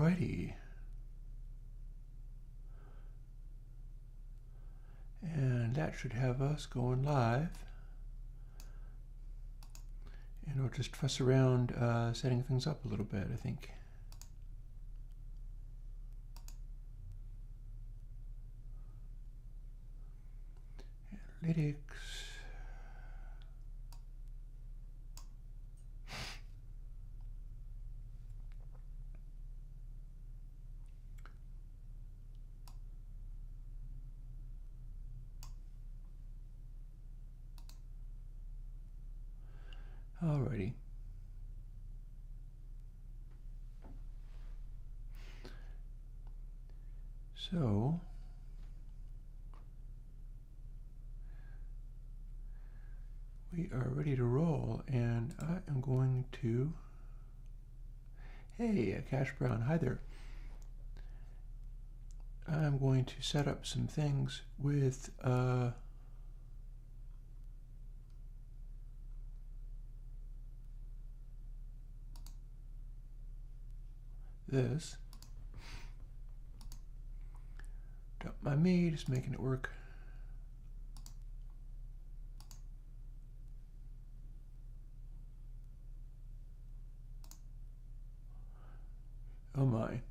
Alrighty. And that should have us going live. And we'll just fuss around setting things up a little bit, I think. Analytics. Alrighty. So we are ready to roll, and I am going to, hey, Cash Brown, hi there. I'm going to set up some things with this. Don't mind me, just making it work. Oh my.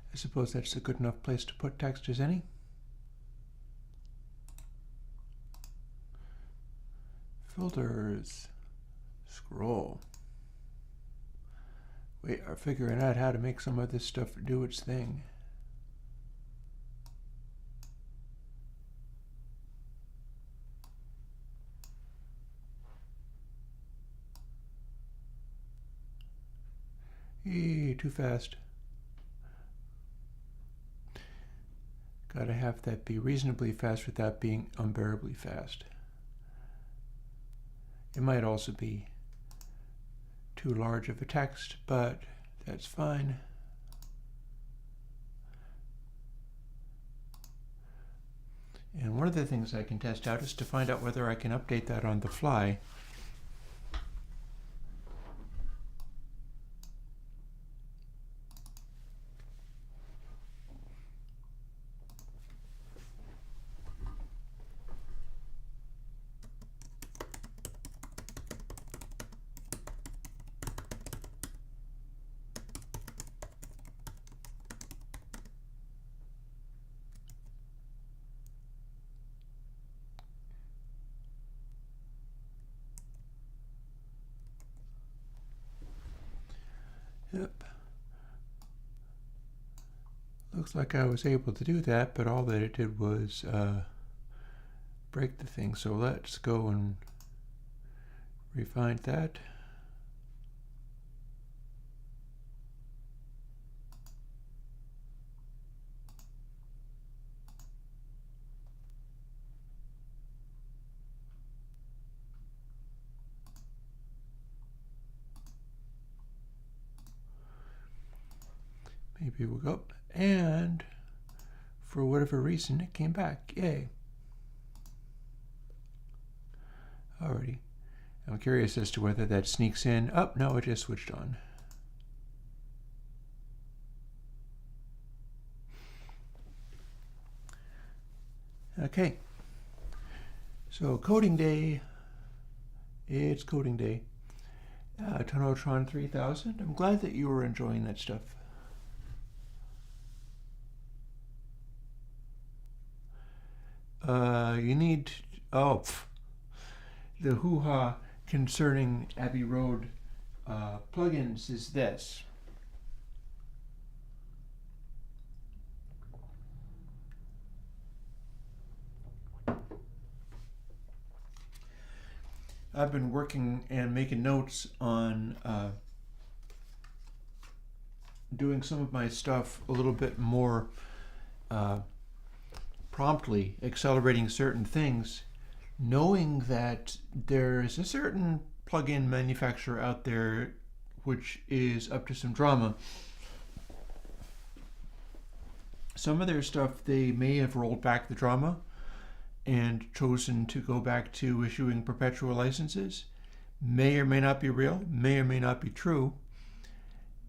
I suppose that's a good enough place to put text as any. Filters, scroll. We are figuring out how to make some of this stuff do its thing. Too fast. Gotta have that be reasonably fast without being unbearably fast. It might also be too large of a text, but that's fine. And one of the things I can test out is to find out whether I can update that on the fly. Yep. Looks like I was able to do that, but all that it did was break the thing. So let's go and refine that. Maybe we'll go, and for whatever reason it came back. Yay. Alrighty. I'm curious as to whether that sneaks in. Oh, no, it just switched on. Okay. So coding day. It's coding day. Tonotron 3000. I'm glad that you were enjoying that stuff. You need, the hoo-ha concerning Abbey Road plugins is this. I've been working and making notes on doing some of my stuff a little bit more promptly accelerating certain things, knowing that there's a certain plugin manufacturer out there which is up to some drama. Some of their stuff, they may have rolled back the drama and chosen to go back to issuing perpetual licenses. May or may not be real, may or may not be true.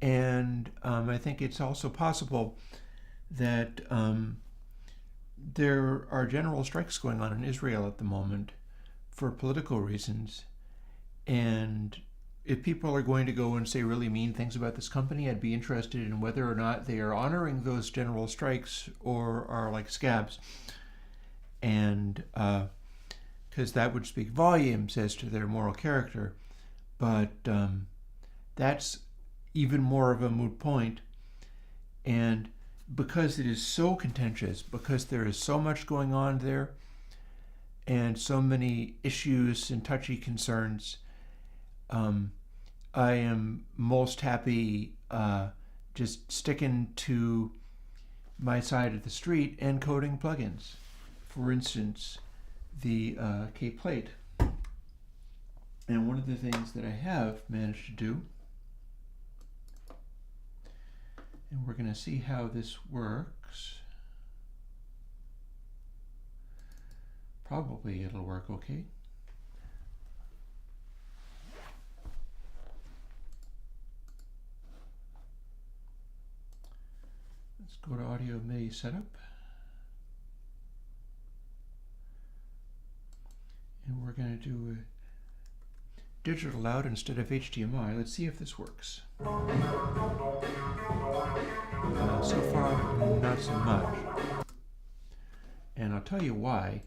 And I think it's also possible that there are general strikes going on in Israel at the moment for political reasons. And if people are going to go and say really mean things about this company, I'd be interested in whether or not they are honoring those general strikes or are like scabs. And because that would speak volumes as to their moral character. But that's even more of a moot point. And because it is so contentious, because there is so much going on there, and so many issues and touchy concerns, I am most happy just sticking to my side of the street and coding plugins. For instance, the K-Plate. And one of the things that I have managed to do, and we're going to see how this works. Probably it'll work okay. Let's go to Audio MIDI Setup. And we're going to do a digital out instead of HDMI. Let's see if this works. So far, not so much. And I'll tell you why.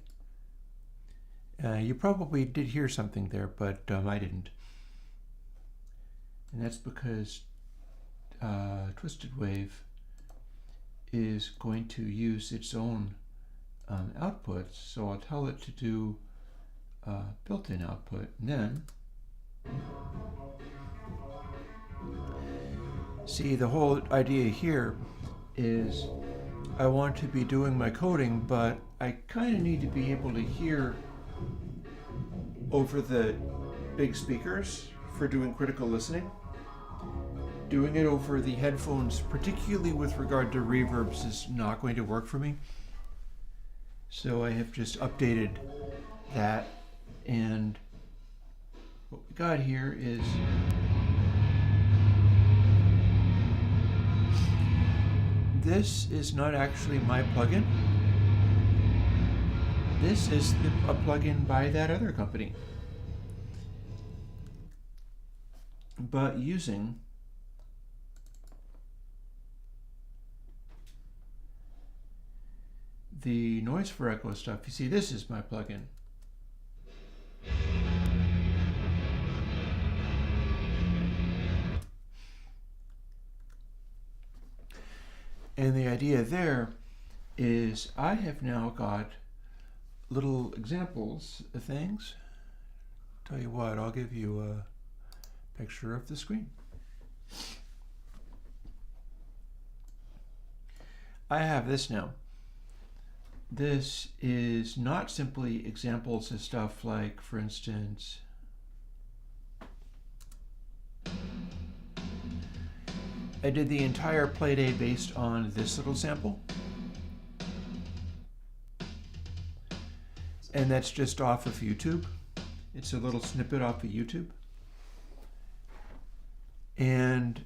You probably did hear something there, but I didn't. And that's because Twisted Wave is going to use its own outputs. So I'll tell it to do built-in output, and then see, the whole idea here is I want to be doing my coding, but I kind of need to be able to hear over the big speakers for doing critical listening. Doing it over the headphones, particularly with regard to reverbs, is not going to work for me. So I have just updated that, and what we got here is this is not actually my plugin. This is a plugin by that other company, but using the noise for echo stuff. You see, this is my plugin. And the idea there is I have now got little examples of things. Tell you what, I'll give you a picture of the screen. I have this now. This is not simply examples of stuff like, for instance, I did the entire Playday based on this little sample. And that's just off of YouTube. It's a little snippet off of YouTube. And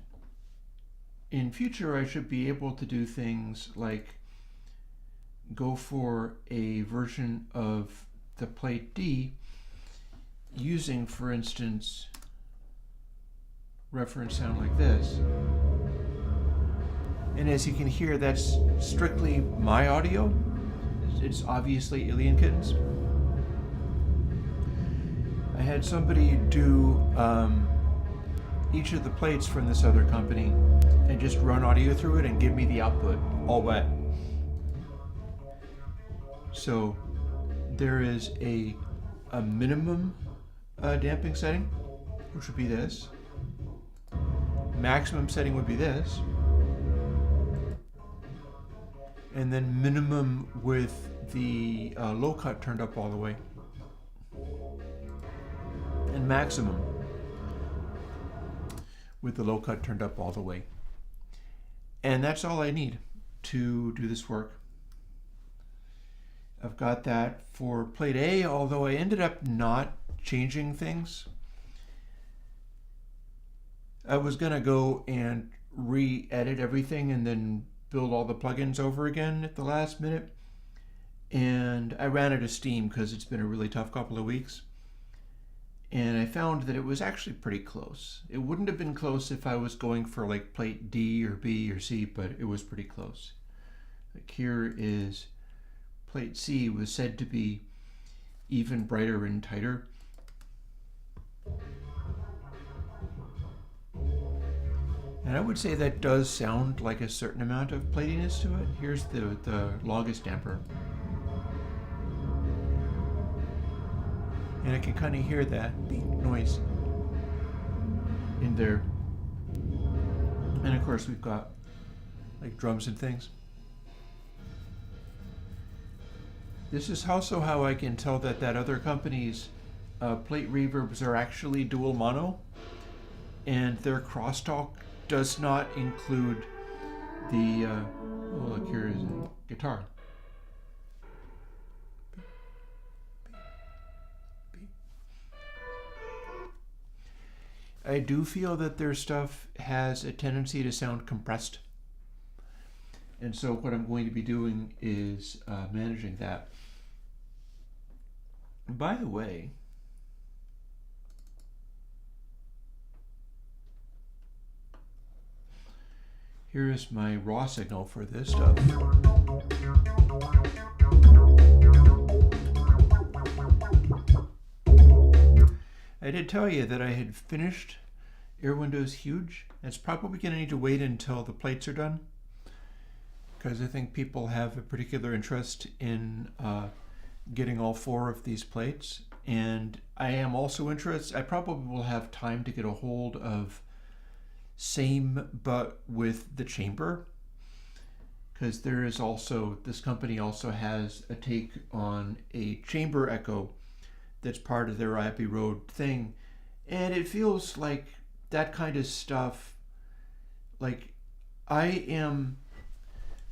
in future, I should be able to do things like go for a version of the Plate D using, for instance, reference sound like this. And as you can hear, that's strictly my audio. It's obviously Alien Kittens. I had somebody do each of the plates from this other company and just run audio through it and give me the output all wet. So there is a minimum damping setting, which would be this. Maximum setting would be this. and then minimum with the low cut turned up all the way, and maximum with the low cut turned up all the way. And that's all I need to do this work. I've got that for plate A, although I ended up not changing things. I was gonna go and re-edit everything and then build all the plugins over again at the last minute. And I ran out of steam because it's been a really tough couple of weeks. And I found that it was actually pretty close. It wouldn't have been close if I was going for like plate D or B or C, but it was pretty close. Like here is plate C, was said to be even brighter and tighter. And I would say that does sound like a certain amount of platiness to it. Here's the longest damper. And I can kind of hear that beep noise in there. And of course we've got like drums and things. This is also how I can tell that other company's plate reverbs are actually dual mono, and their crosstalk does not include the, oh look, here is a guitar. I do feel that their stuff has a tendency to sound compressed. And so what I'm going to be doing is managing that. By the way, here is my raw signal for this stuff. I did tell you that I had finished Airwindows Huge. It's probably going to need to wait until the plates are done, because I think people have a particular interest in getting all 4 of these plates. And I am also interested, I probably will have time to get a hold of same but with the chamber, because there is also, this company also has a take on a chamber echo that's part of their Abbey Road thing. And it feels like that kind of stuff, like I am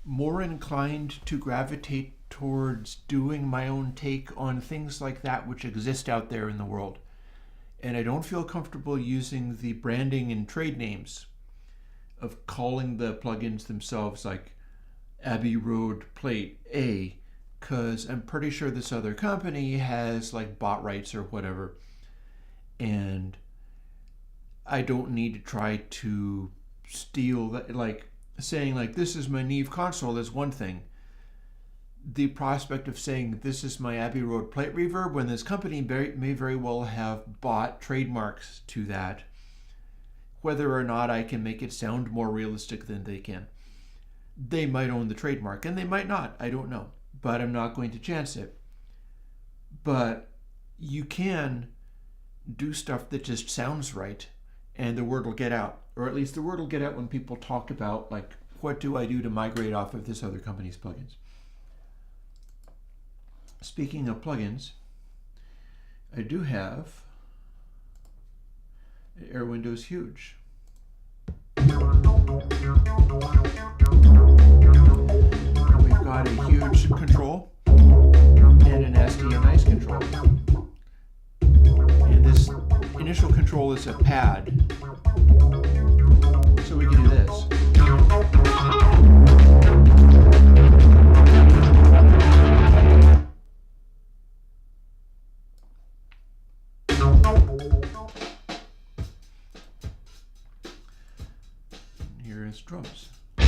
more inclined to gravitate towards doing my own take on things like that which exist out there in the world. And I don't feel comfortable using the branding and trade names of calling the plugins themselves like Abbey Road Plate A, because I'm pretty sure this other company has like bot rights or whatever, and I don't need to try to steal that. Like saying like this is my Neve console is one thing. The prospect of saying this is my Abbey Road Plate reverb, when this company may very well have bought trademarks to that, whether or not I can make it sound more realistic than they can. They might own the trademark and they might not, I don't know. But I'm not going to chance it. But you can do stuff that just sounds right and the word will get out. Or at least the word will get out when people talk about, like, what do I do to migrate off of this other company's plugins? Speaking of plugins, I do have an Airwindows Huge. We've got a huge control and an SD and nice control. And this initial control is a pad. So we can do this. Here is drums. We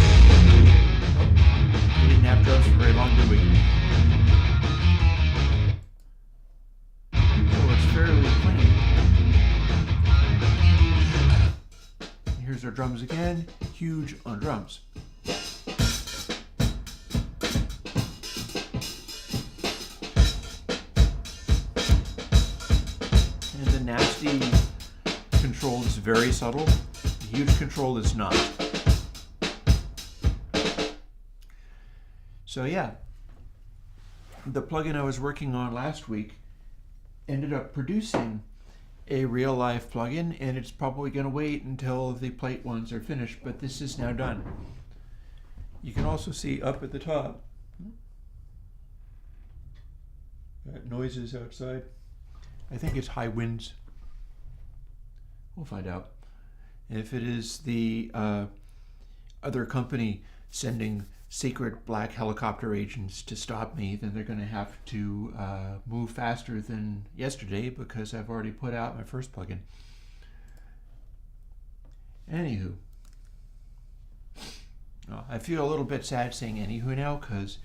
didn't have drums for very long, did we? So it's fairly clean. Here's our drums again, huge on drums. And the nasty control is very subtle. The huge control is not. So yeah, the plugin I was working on last week ended up producing a real life plugin, and it's probably going to wait until the plate ones are finished, but this is now done. You can also see up at the top noises outside. I think it's high winds. We'll find out. If it is the other company sending secret black helicopter agents to stop me, then they're going to have to move faster than yesterday because I've already put out my first plugin. Anywho, I feel a little bit sad saying anywho now because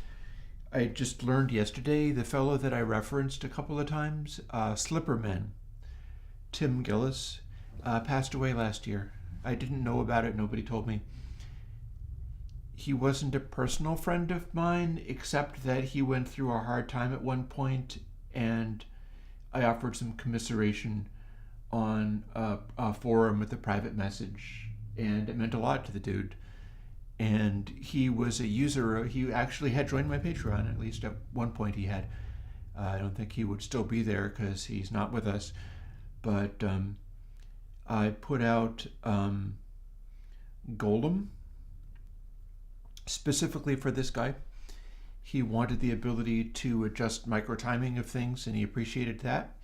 I just learned yesterday the fellow that I referenced a couple of times, Slipperman, Tim Gillis, passed away last year. I didn't know about it. Nobody told me. He wasn't a personal friend of mine, except that he went through a hard time at one point, and I offered some commiseration on a forum with a private message, and it meant a lot to the dude. And he was a user. He actually had joined my Patreon, at least at one point he had. I don't think he would still be there because he's not with us. But I put out Golem specifically for this guy. He wanted the ability to adjust micro timing of things, and he appreciated that.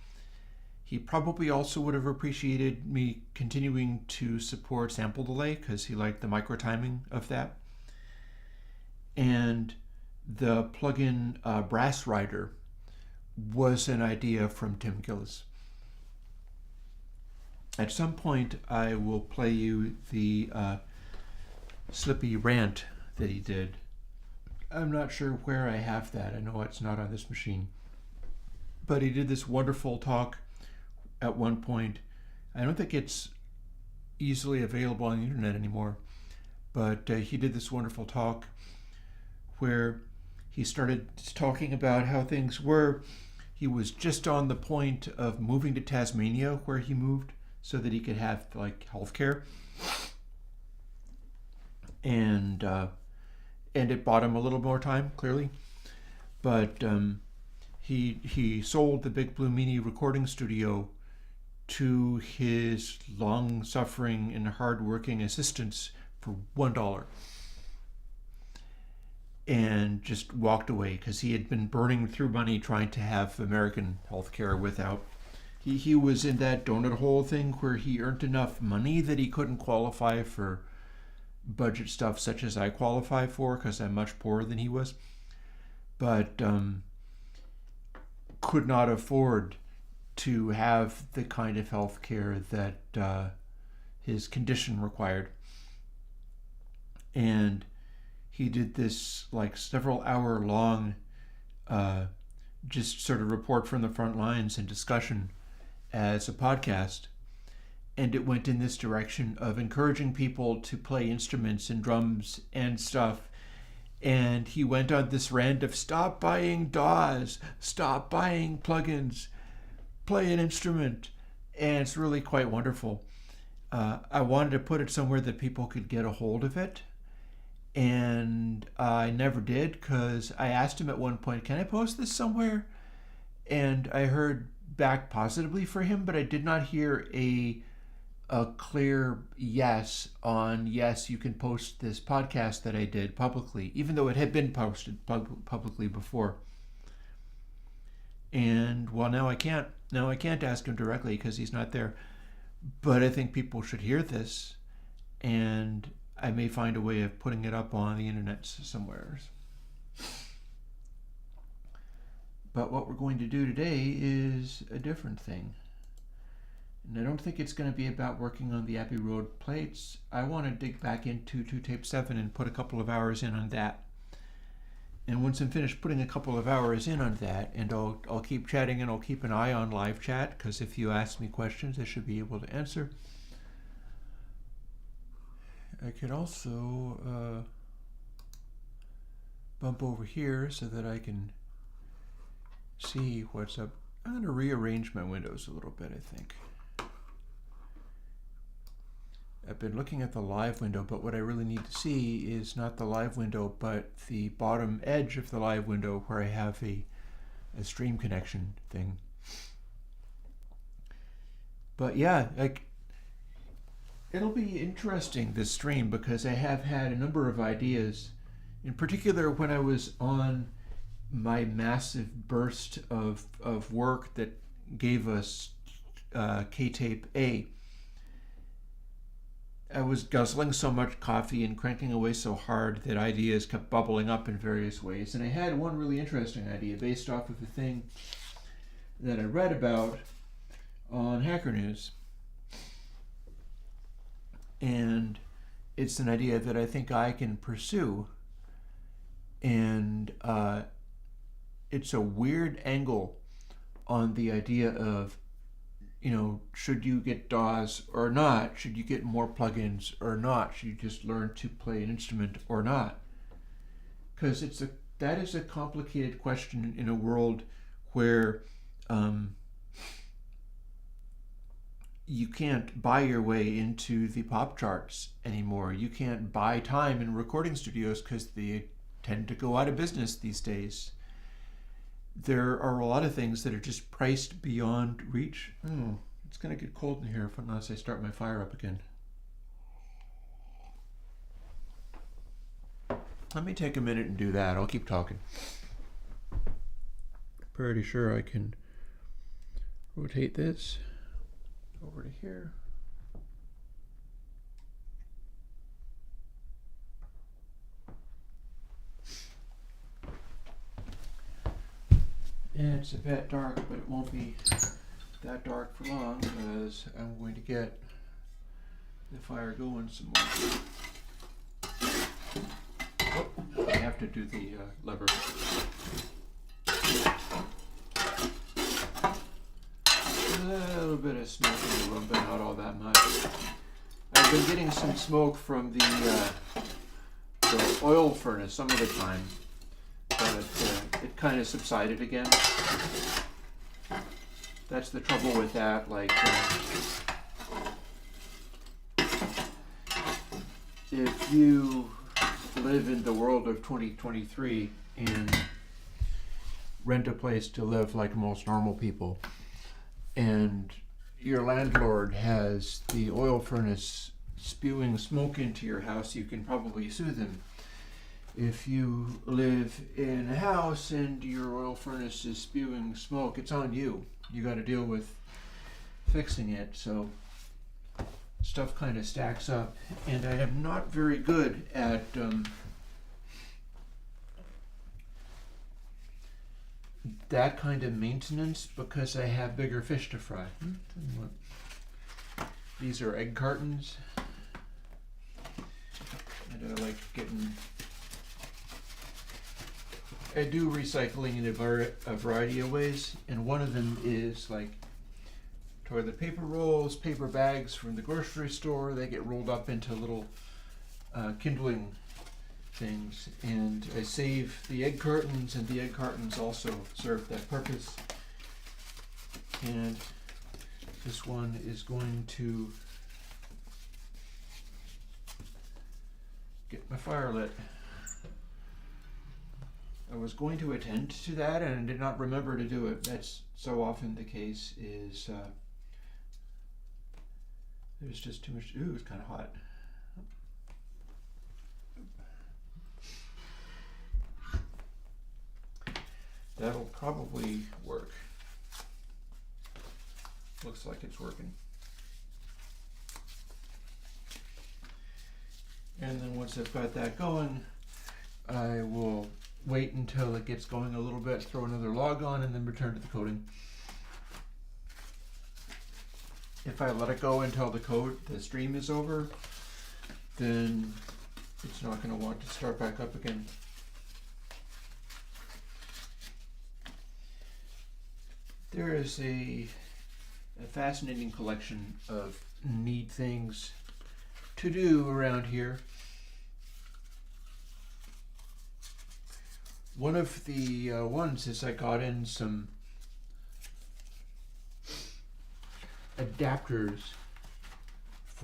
He probably also would have appreciated me continuing to support sample delay because he liked the micro timing of that. And the plugin Brass Rider was an idea from Tim Gillis. At some point, I will play you the Slippy rant that he did. I'm not sure where I have that. I know it's not on this machine. But he did this wonderful talk at one point. I don't think it's easily available on the internet anymore, but he did this wonderful talk where he started talking about how things were. He was just on the point of moving to Tasmania, where he moved so that he could have like healthcare, and it bought him a little more time, clearly, but he sold the Big Blue Mini recording studio to his long-suffering and hard-working assistants for $1, and just walked away because he had been burning through money trying to have American healthcare without. He was in that donut hole thing where he earned enough money that he couldn't qualify for budget stuff such as I qualify for because I'm much poorer than he was, but could not afford to have the kind of health care that his condition required. And he did this like several hour long just sort of report from the front lines and discussion as a podcast. And it went in this direction of encouraging people to play instruments and drums and stuff. And he went on this rant of stop buying DAWs, stop buying plugins, play an instrument. And it's really quite wonderful. I wanted to put it somewhere that people could get a hold of it. And I never did because I asked him at one point, can I post this somewhere? And I heard back positively for him, but I did not hear a clear yes on yes, you can post this podcast that I did publicly, even though it had been posted publicly before. And well, now I can't ask him directly because he's not there. But I think people should hear this, and I may find a way of putting it up on the internet somewhere. But what we're going to do today is a different thing. And I don't think it's going to be about working on the Abbey Road plates. I want to dig back into 2 Tape 7 and put a couple of hours in on that. And once I'm finished putting a couple of hours in on that, and I'll keep chatting, and I'll keep an eye on live chat, because if you ask me questions, I should be able to answer. I could also bump over here so that I can see what's up. I'm going to rearrange my windows a little bit, I think. I've been looking at the live window, but what I really need to see is not the live window, but the bottom edge of the live window where I have a stream connection thing. But yeah, like, it'll be interesting, this stream, because I have had a number of ideas. In particular, when I was on my massive burst of work that gave us K-Tape A, I was guzzling so much coffee and cranking away so hard that ideas kept bubbling up in various ways. And I had one really interesting idea based off of a thing that I read about on Hacker News. And it's an idea that I think I can pursue. And it's a weird angle on the idea of, should you get DAWs or not? Should you get more plugins or not? Should you just learn to play an instrument or not? Because that is a complicated question in a world where you can't buy your way into the pop charts anymore. You can't buy time in recording studios because they tend to go out of business these days. There are a lot of things that are just priced beyond reach. Oh, it's going to get cold in here unless I start my fire up again. Let me take a minute and do that. I'll keep talking. Pretty sure I can rotate this over to here. And it's a bit dark, but it won't be that dark for long because I'm going to get the fire going some more. Oh, I have to do the lever. A little bit of smoke in the room, but not all that much. I've been getting some smoke from the oil furnace some of the time, but it kind of subsided again. That's the trouble with that. Like, if you live in the world of 2023 and rent a place to live like most normal people, and your landlord has the oil furnace spewing smoke into your house, you can probably sue them. If you live in a house and your oil furnace is spewing smoke, it's on you. You got to deal with fixing it. So stuff kind of stacks up, and I am not very good at that kind of maintenance because I have bigger fish to fry. These are egg cartons, and I like getting. I do recycling in a variety of ways, and one of them is like toilet paper rolls, paper bags from the grocery store. They get rolled up into little kindling things, and I save the egg cartons, and the egg cartons also serve that purpose. And this one is going to get my fire lit. I was going to attend to that and did not remember to do it. That's so often the case, is there's just too much. Ooh, it's kind of hot. That'll probably work. Looks like it's working. And then once I've got that going, I will wait until it gets going a little bit, throw another log on, and then return to the coding. If I let it go until the stream is over, then it's not going to want to start back up again. There is a fascinating collection of neat things to do around here. One of the ones is I got in some adapters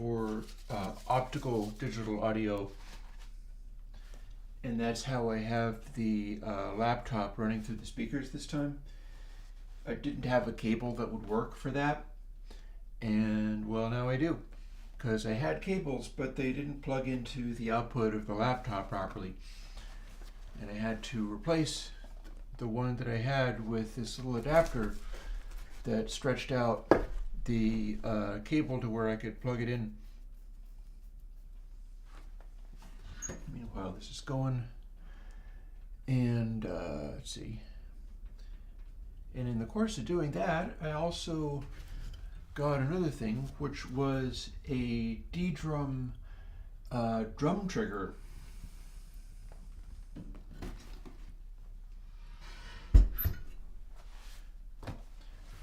for optical digital audio, and that's how I have the laptop running through the speakers this time. I didn't have a cable that would work for that, and well, now I do, because I had cables but they didn't plug into the output of the laptop properly, and I had to replace the one that I had with this little adapter that stretched out the cable to where I could plug it in. Meanwhile, this is going, and let's see. And in the course of doing that, I also got another thing, which was a D-drum drum trigger.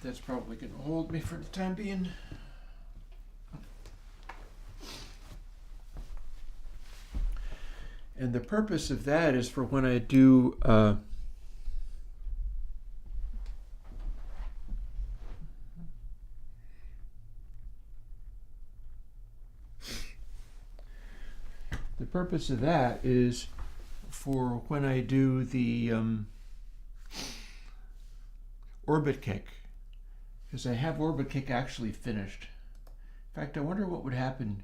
That's probably going to hold me for the time being. And the purpose of that is for when I do the purpose of that is for when I do the orbit kick, because I have orbit kick actually finished. In fact, I wonder what would happen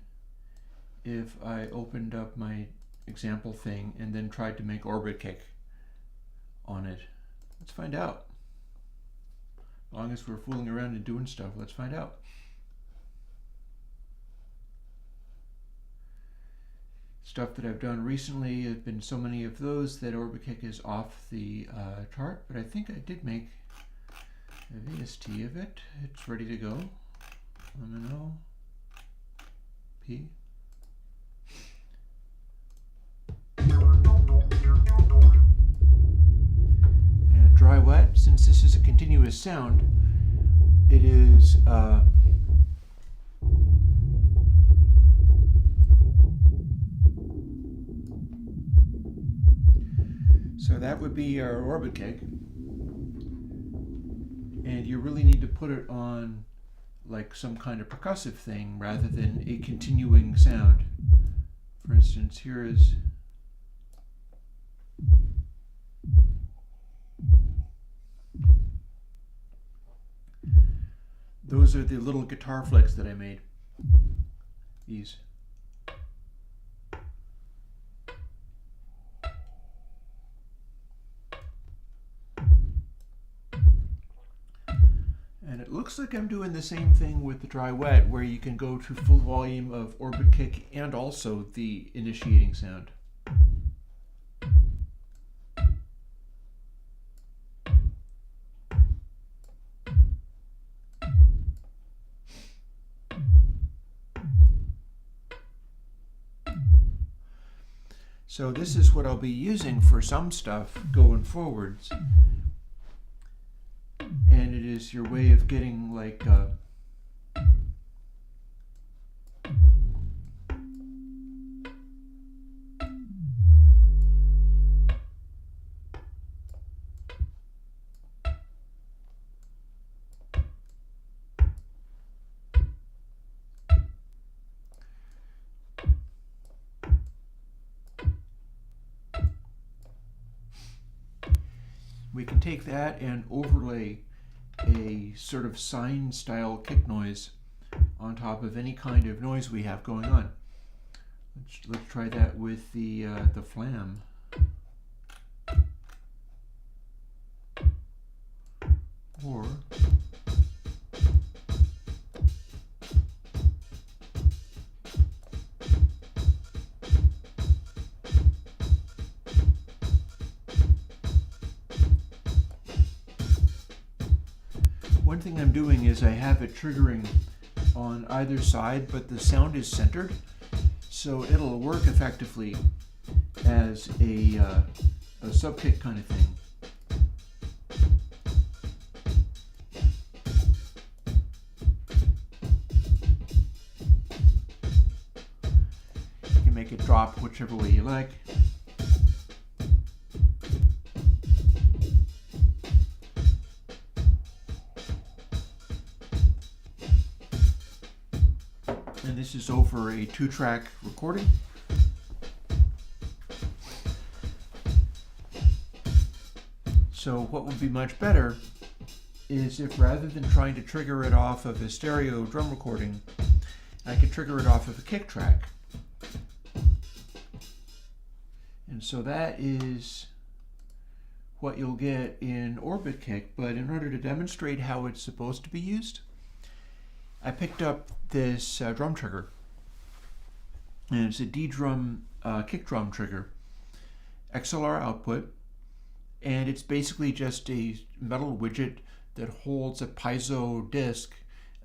if I opened up my example thing and then tried to make orbit kick on it. Let's find out. As long as we're fooling around and doing stuff, let's find out. Stuff that I've done recently have been so many of those that orbit kick is off the chart, but I think I did make a VST of it. It's ready to go. Lemon P. And dry wet, since this is a continuous sound, it is so that would be our orbit kick. And you really need to put it on like some kind of percussive thing rather than a continuing sound. For instance, here is those are the little guitar flicks that I made. These. And it looks like I'm doing the same thing with the dry wet, where you can go to full volume of orbit kick and also the initiating sound. So this is what I'll be using for some stuff going forwards. And it is your way of getting like we can take that and overlay a sort of sine style kick noise on top of any kind of noise we have going on. Let's try that with the flam. Or one thing I'm doing is I have it triggering on either side, but the sound is centered, so it'll work effectively as a sub-kick kind of thing. You can make it drop whichever way you like. and this is over a 2-track recording. So what would be much better is if, rather than trying to trigger it off of a stereo drum recording, I could trigger it off of a kick track. And so that is what you'll get in Orbit Kick, but in order to demonstrate how it's supposed to be used, I picked up this drum trigger, and it's a D-drum kick drum trigger, XLR output, and it's basically just a metal widget that holds a piezo disc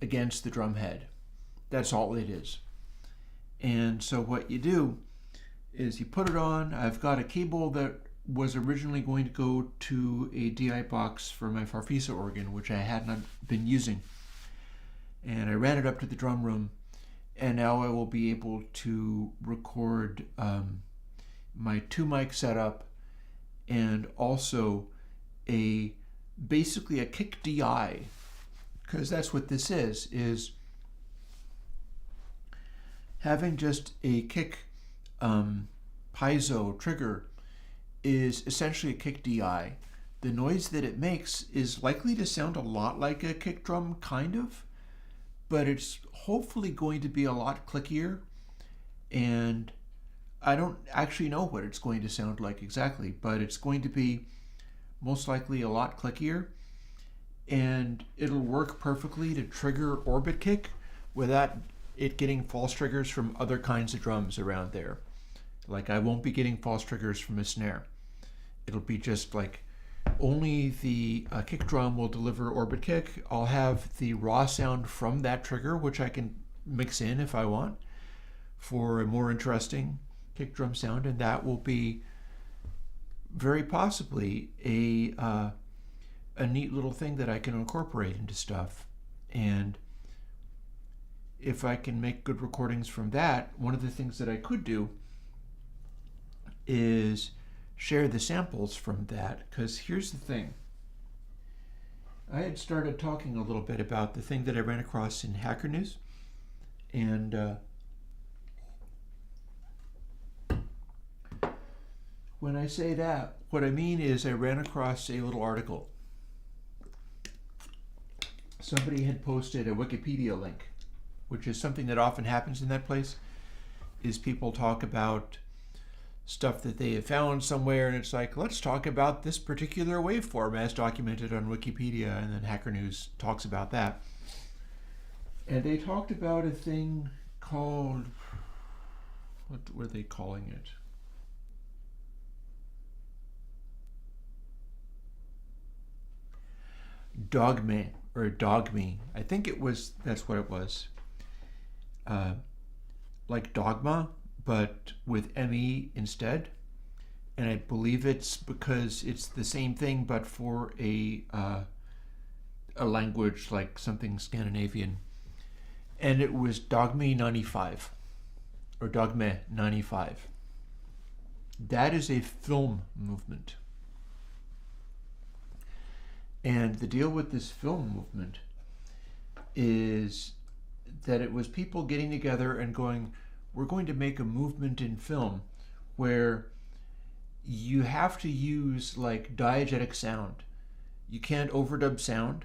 against the drum head. That's all it is. And so what you do is you put it on. I've got a cable that was originally going to go to a DI box for my Farfisa organ, which I had not been using. And I ran it up to the drum room, and now I will be able to record my 2-mic setup and also basically a kick DI, because that's what this is having just a kick piezo trigger is essentially a kick DI. The noise that it makes is likely to sound a lot like a kick drum, kind of, but it's hopefully going to be a lot clickier, and I don't actually know what it's going to sound like exactly, but it's going to be most likely a lot clickier, and it'll work perfectly to trigger Orbit Kick without it getting false triggers from other kinds of drums around there. Like, I won't be getting false triggers from a snare. It'll be just like only the kick drum will deliver Orbit Kick. I'll have the raw sound from that trigger, which I can mix in if I want for a more interesting kick drum sound, and that will be very possibly a neat little thing that I can incorporate into stuff. And if I can make good recordings from that, one of the things that I could do is share the samples from that, because here's the thing. I had started talking a little bit about the thing that I ran across in Hacker News, and when I say that, what I mean is I ran across a little article. Somebody had posted a Wikipedia link, which is something that often happens in that place, is people talk about stuff that they have found somewhere, and it's like, let's talk about this particular waveform as documented on Wikipedia, and then Hacker News talks about that. And they talked about a thing called, what were they calling it? Dogme, or Dogme. I think that's what it was. Like Dogma, but with ME instead. And I believe it's because it's the same thing, but for a language like something Scandinavian. And it was Dogme 95, or Dogme 95. That is a film movement. And the deal with this film movement is that it was people getting together and going, we're going to make a movement in film where you have to use like diegetic sound. You can't overdub sound.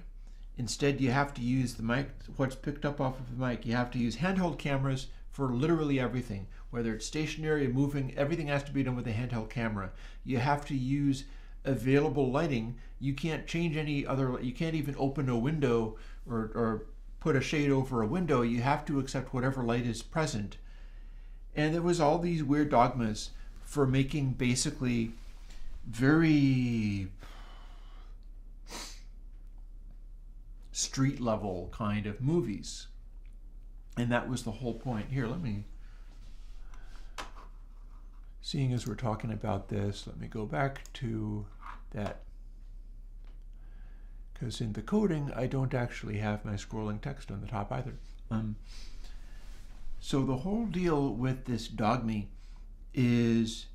Instead, you have to use the mic, what's picked up off of the mic. You have to use handheld cameras for literally everything. Whether it's stationary or moving, everything has to be done with a handheld camera. You have to use available lighting. You can't change any other, you can't even open a window or put a shade over a window. You have to accept whatever light is present. And there was all these weird dogmas for making basically very street level kind of movies. And that was the whole point. Here, seeing as we're talking about this, let me go back to that. Because in the coding, I don't actually have my scrolling text on the top either. So the whole deal with this Dogme is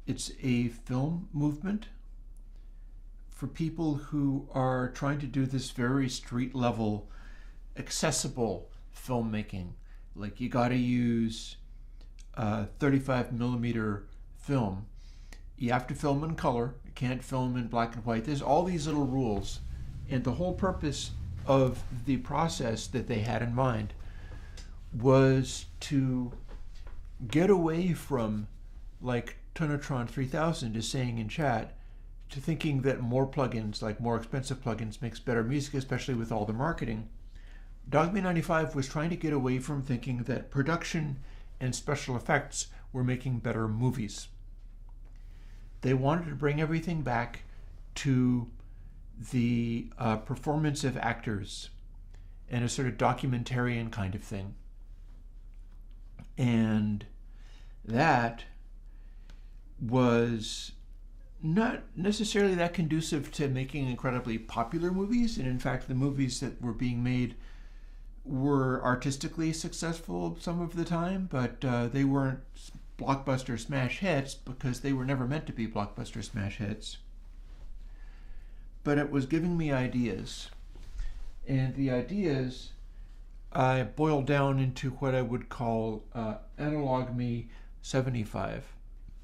it's a film movement for people who are trying to do this very street level, accessible filmmaking. Like, you got to use 35 millimeter film. You have to film in color. You can't film in black and white. There's all these little rules. And the whole purpose of the process that they had in mind was to get away from, like Tonatron 3000 is saying in chat, to thinking that more plugins, like more expensive plugins, makes better music, especially with all the marketing. Dogme 95 was trying to get away from thinking that production and special effects were making better movies. They wanted to bring everything back to the performance of actors and a sort of documentarian kind of thing. And that was not necessarily that conducive to making incredibly popular movies. And in fact, the movies that were being made were artistically successful some of the time, but they weren't blockbuster smash hits because they were never meant to be blockbuster smash hits. But it was giving me ideas. And the ideas I boiled down into what I would call Analog Me 75.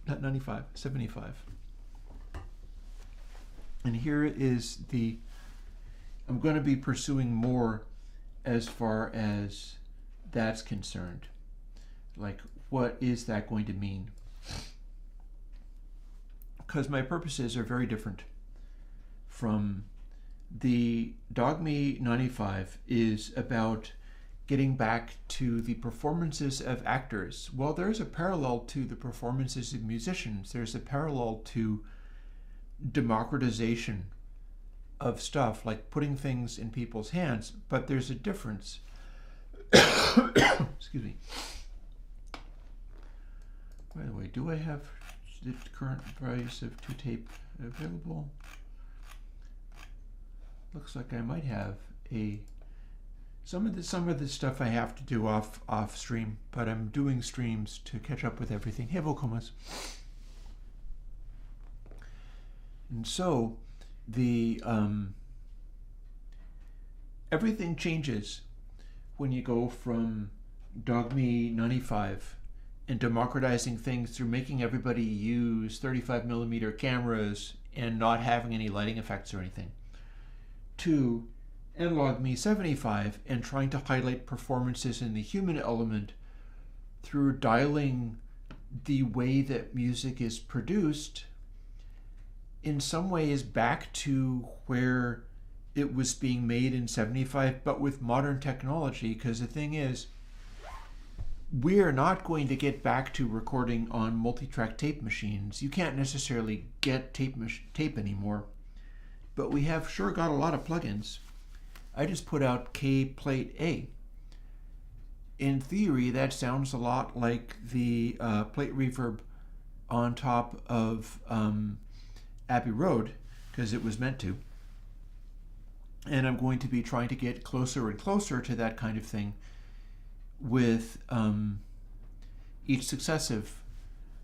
Not 95, 75. And here is I'm going to be pursuing more as far as that's concerned. Like, what is that going to mean? Because my purposes are very different from the Dogme 95 is about getting back to the performances of actors. Well, there's a parallel to the performances of musicians. There's a parallel to democratization of stuff, like putting things in people's hands, but there's a difference. Excuse me. By the way, do I have the current price of 2-tape available? Looks like I might have some of the stuff I have to do off stream, but I'm doing streams to catch up with everything. Hey, Vokomas. And so the everything changes when you go from Dogme 95 and democratizing things through making everybody use 35 millimeter cameras and not having any lighting effects or anything, to Analog Me 75 and trying to highlight performances in the human element through dialing the way that music is produced in some ways back to where it was being made in 75, but with modern technology. Because the thing is, we are not going to get back to recording on multi-track tape machines. You can't necessarily get tape anymore, but we have sure got a lot of plugins. I just put out K-Plate A. In theory, that sounds a lot like the plate reverb on top of Abbey Road, because it was meant to. And I'm going to be trying to get closer and closer to that kind of thing with each successive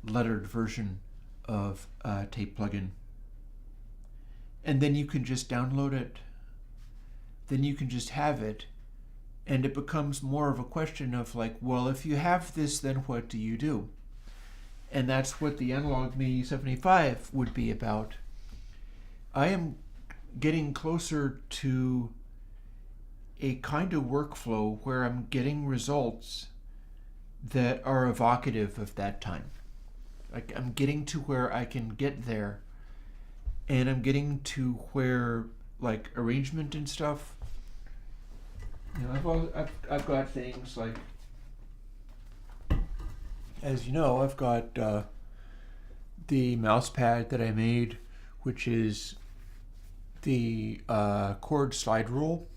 lettered version of tape plugin. And then you can just download it. Then you can just have it. And it becomes more of a question of like, well, if you have this, then what do you do? And that's what the Analog Me 75 would be about. I am getting closer to a kind of workflow where I'm getting results that are evocative of that time. Like, I'm getting to where I can get there, and I'm getting to where, like, arrangement and stuff, you know, I've got things like, as you know, I've got the mouse pad that I made, which is the chord slide rule.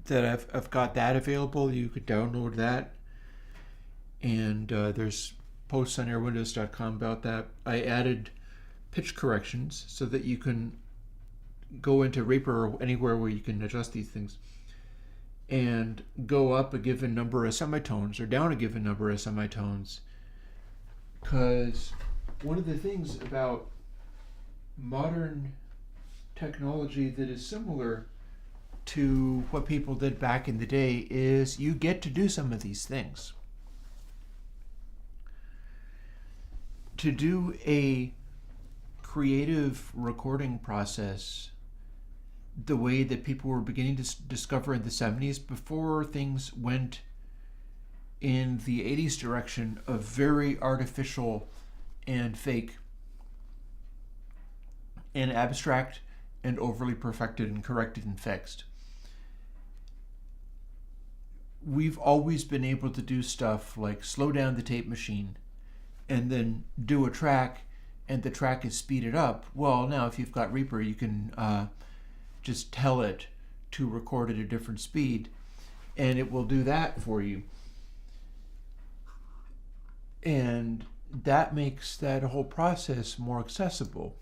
That I've got that available. You could download that, and there's posts on airwindows.com about that. I added pitch corrections so that you can go into Reaper or anywhere where you can adjust these things and go up a given number of semitones or down a given number of semitones. Because one of the things about modern technology that is similar to what people did back in the day is you get to do some of these things. To do a creative recording process the way that people were beginning to discover in the 70s, before things went in the 80s direction of very artificial and fake and abstract and overly perfected and corrected and fixed. We've always been able to do stuff like slow down the tape machine and then do a track, and the track is speeded up. Well, now if you've got Reaper, you can just tell it to record at a different speed, and it will do that for you. And that makes that whole process more accessible.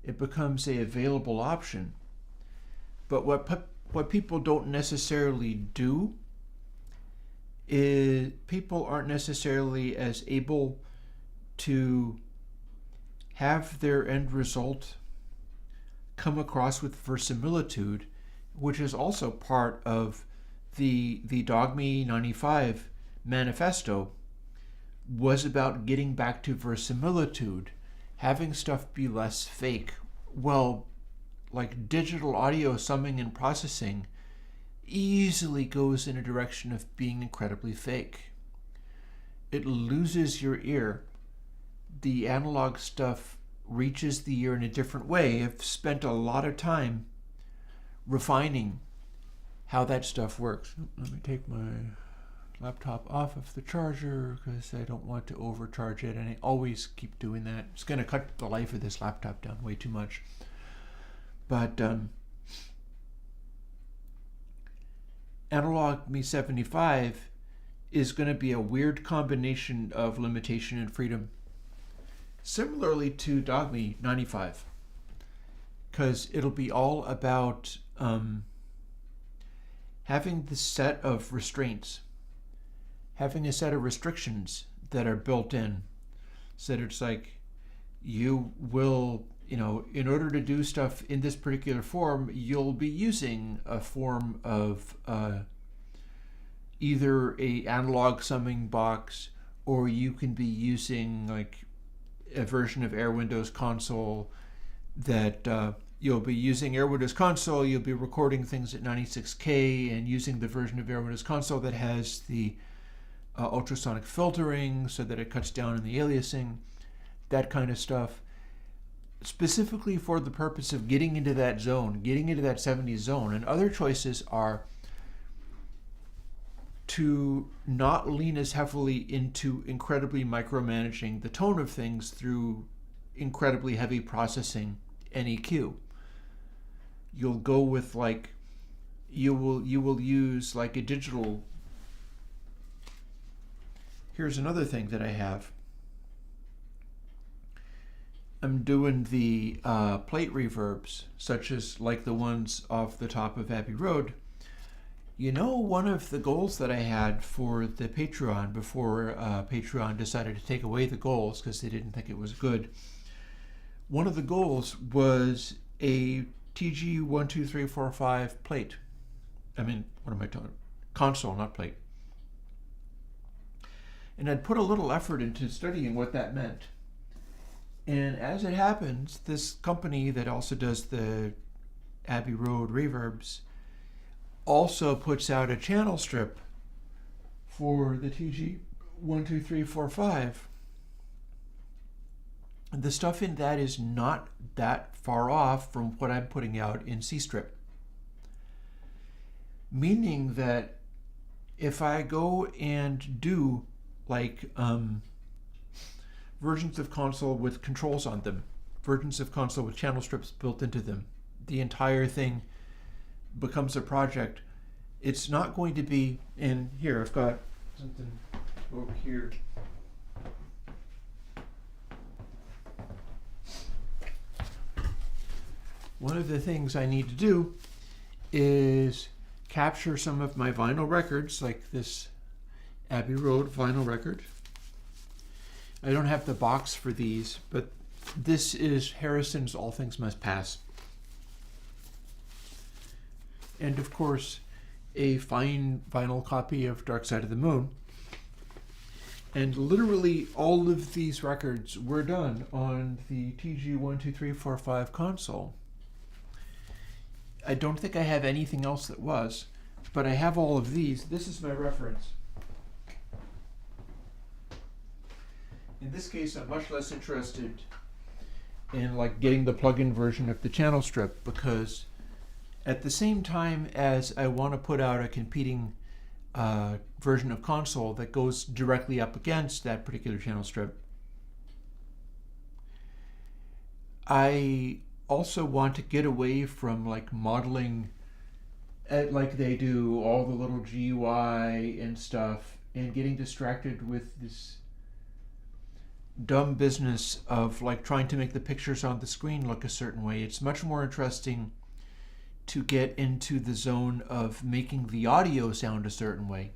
It becomes a available option. But what people don't necessarily do is people aren't necessarily as able to have their end result come across with verisimilitude, which is also part of the Dogme 95 manifesto, was about getting back to verisimilitude, having stuff be less fake. Well, like digital audio summing and processing easily goes in a direction of being incredibly fake. It loses your ear. The analog stuff reaches the ear in a different way. I've spent a lot of time refining how that stuff works. Let me take my laptop off of the charger because I don't want to overcharge it, and I always keep doing that. It's going to cut the life of this laptop down way too much. But Analog Me 75 is going to be a weird combination of limitation and freedom, similarly to Dogme 95, because it'll be all about having the set of restraints, having a set of restrictions that are built in, so that it's like you will, in order to do stuff in this particular form, you'll be using a form of either a analog summing box, or you can be using like a version of Airwindows console that you'll be using Airwindows console, you'll be recording things at 96K and using the version of Airwindows console that has the ultrasonic filtering so that it cuts down on the aliasing, that kind of stuff, specifically for the purpose of getting into that zone, getting into that 70s zone. And other choices are to not lean as heavily into incredibly micromanaging the tone of things through incredibly heavy processing and EQ. You'll go with like, you will use like a digital. Here's another thing that I have. I'm doing the plate reverbs, such as like the ones off the top of Abbey Road. One of the goals that I had for the Patreon before Patreon decided to take away the goals because they didn't think it was good, one of the goals was a TG12345 plate. I mean, what am I talking? Console, not plate. And I'd put a little effort into studying what that meant. And as it happens, this company that also does the Abbey Road reverbs also puts out a channel strip for the TG12345. The stuff in that is not that far off from what I'm putting out in C-strip. Meaning that if I go and do like versions of console with controls on them, versions of console with channel strips built into them, the entire thing becomes a project. It's not going to be, and here I've got something over here. One of the things I need to do is capture some of my vinyl records, like this Abbey Road vinyl record. I don't have the box for these, but this is Harrison's All Things Must Pass. and of course a fine vinyl copy of Dark Side of the Moon. And literally all of these records were done on the TG12345 console. I don't think I have anything else that was, but I have all of these. This is my reference. In this case, I'm much less interested in like getting the plug-in version of the channel strip, because at the same time as I want to put out a competing version of console that goes directly up against that particular channel strip, I also want to get away from like modeling like they do all the little GUI and stuff, and getting distracted with this dumb business of like trying to make the pictures on the screen look a certain way. It's much more interesting to get into the zone of making the audio sound a certain way.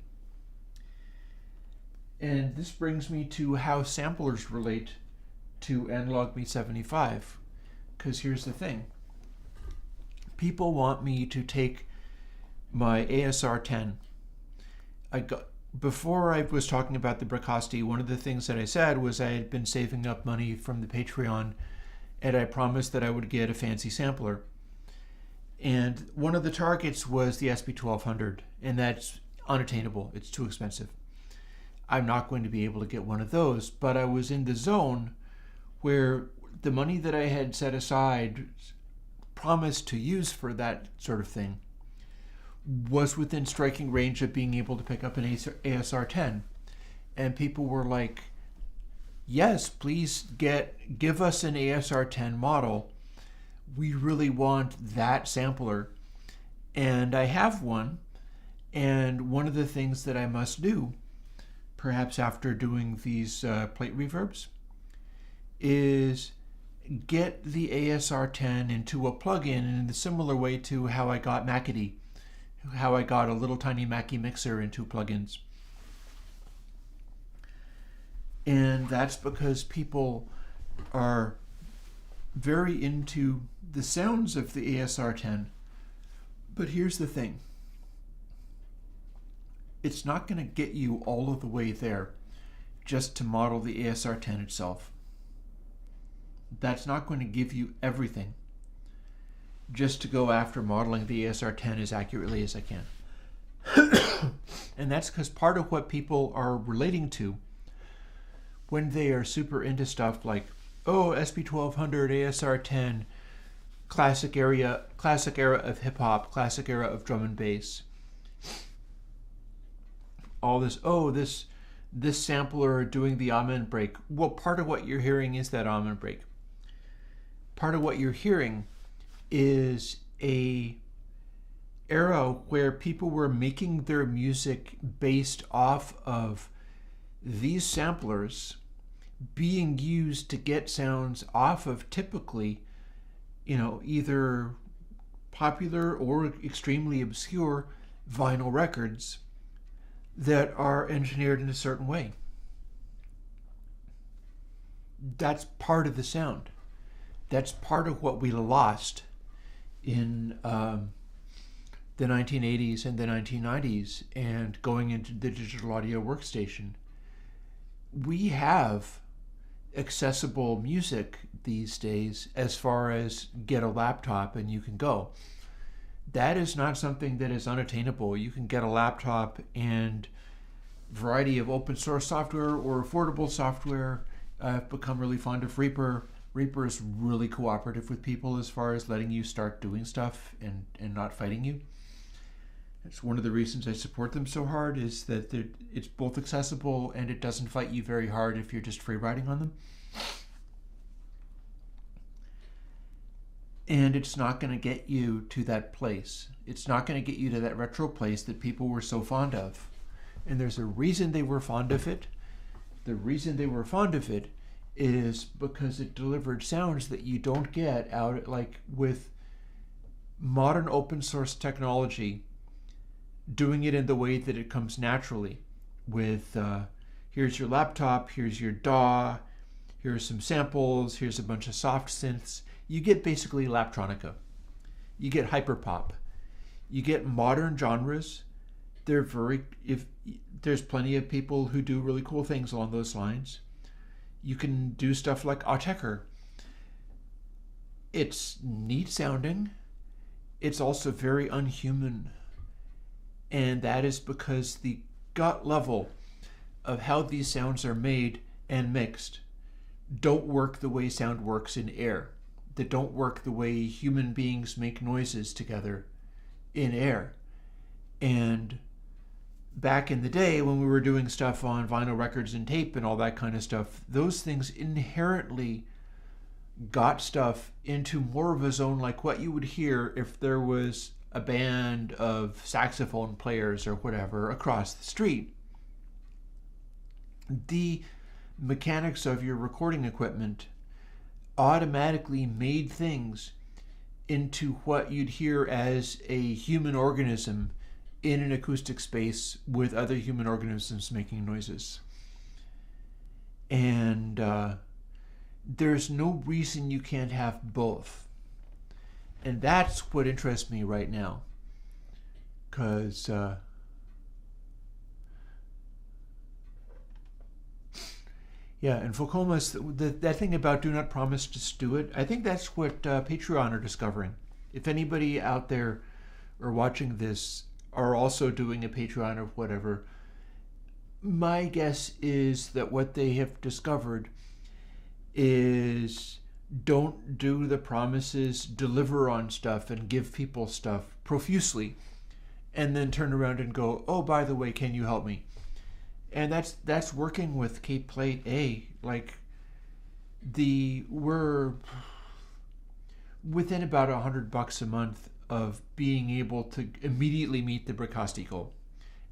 And this brings me to how samplers relate to Analog Me 75. Because here's the thing. People want me to take my ASR 10. Before I was talking about the Bricasti, one of the things that I said was I had been saving up money from the Patreon, and I promised that I would get a fancy sampler. And one of the targets was the SP1200, and that's unattainable. It's too expensive. I'm not going to be able to get one of those, but I was in the zone where the money that I had set aside, promised to use for that sort of thing, was within striking range of being able to pick up an ASR 10. And people were like, yes, please give us an ASR 10 model. We really want that sampler. And I have one. And one of the things that I must do, perhaps after doing these plate reverbs, is get the ASR 10 into a plugin in a similar way to how I got Macady, how I got a little tiny Mackie mixer into plugins. And that's because people are very into the sounds of the ASR 10. But here's the thing. It's not going to get you all of the way there just to model the ASR 10 itself. That's not going to give you everything just to go after modeling the ASR 10 as accurately as I can. And that's because part of what people are relating to when they are super into stuff like, oh, SP1200, ASR 10, classic era of hip hop, classic era of drum and bass, all this, oh, this sampler doing the amen break. Well, part of what you're hearing is that amen break. Part of what you're hearing is a era where people were making their music based off of these samplers being used to get sounds off of typically, either popular or extremely obscure vinyl records that are engineered in a certain way. That's part of the sound. That's part of what we lost in the 1980s and the 1990s and going into the digital audio workstation. We have accessible music these days as far as get a laptop and you can go. That is not something that is unattainable. You can get a laptop and a variety of open source software or affordable software. I've become really fond of Reaper. Reaper is really cooperative with people as far as letting you start doing stuff and not fighting you. It's one of the reasons I support them so hard, is that it's both accessible and it doesn't fight you very hard if you're just free riding on them. And it's not going to get you to that place. It's not going to get you to that retro place that people were so fond of. And there's a reason they were fond of it. The reason they were fond of it is because it delivered sounds that you don't get out, like with modern open source technology, doing it in the way that it comes naturally with here's your laptop, here's your DAW, here's some samples, here's a bunch of soft synths. You get basically Laptronica. You get hyperpop. You get modern genres. They're very, if there's plenty of people who do really cool things along those lines. You can do stuff like Autechre. It's neat sounding. It's also very unhuman. And that is because the gut level of how these sounds are made and mixed don't work the way sound works in air. That don't work the way human beings make noises together in air. And back in the day when we were doing stuff on vinyl records and tape and all that kind of stuff, those things inherently got stuff into more of a zone like what you would hear if there was a band of saxophone players or whatever across the street. The mechanics of your recording equipment automatically made things into what you'd hear as a human organism in an acoustic space with other human organisms making noises. And there's no reason you can't have both. And that's what interests me right now. Because yeah, and Focoma's, that thing about do not promise to stew it, I think that's what Patreon are discovering. If anybody out there or watching this are also doing a Patreon or whatever, my guess is that what they have discovered is don't do the promises, deliver on stuff and give people stuff profusely, and then turn around and go, oh, by the way, can you help me? And that's working with Cape Plate A. Like, we're within about $100 a month of being able to immediately meet the Bricostico.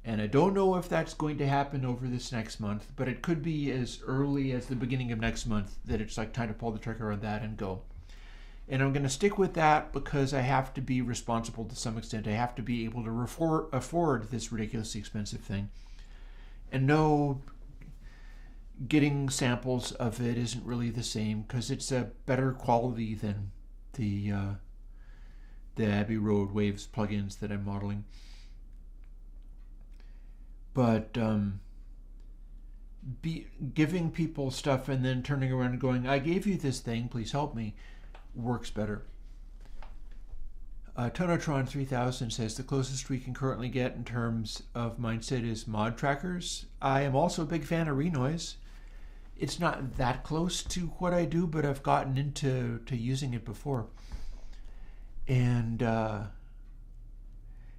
And I don't know if that's going to happen over this next month, but it could be as early as the beginning of next month that it's like time to pull the trigger on that and go. And I'm going to stick with that because I have to be responsible to some extent. I have to be able to afford this ridiculously expensive thing. And no, getting samples of it isn't really the same because it's a better quality than the Abbey Road Waves plugins that I'm modeling. But giving people stuff and then turning around and going, I gave you this thing, please help me, works better. Tonotron 3000 says the closest we can currently get in terms of mindset is mod trackers. I am also a big fan of Renoise. It's not that close to what I do, but I've gotten into using it before. And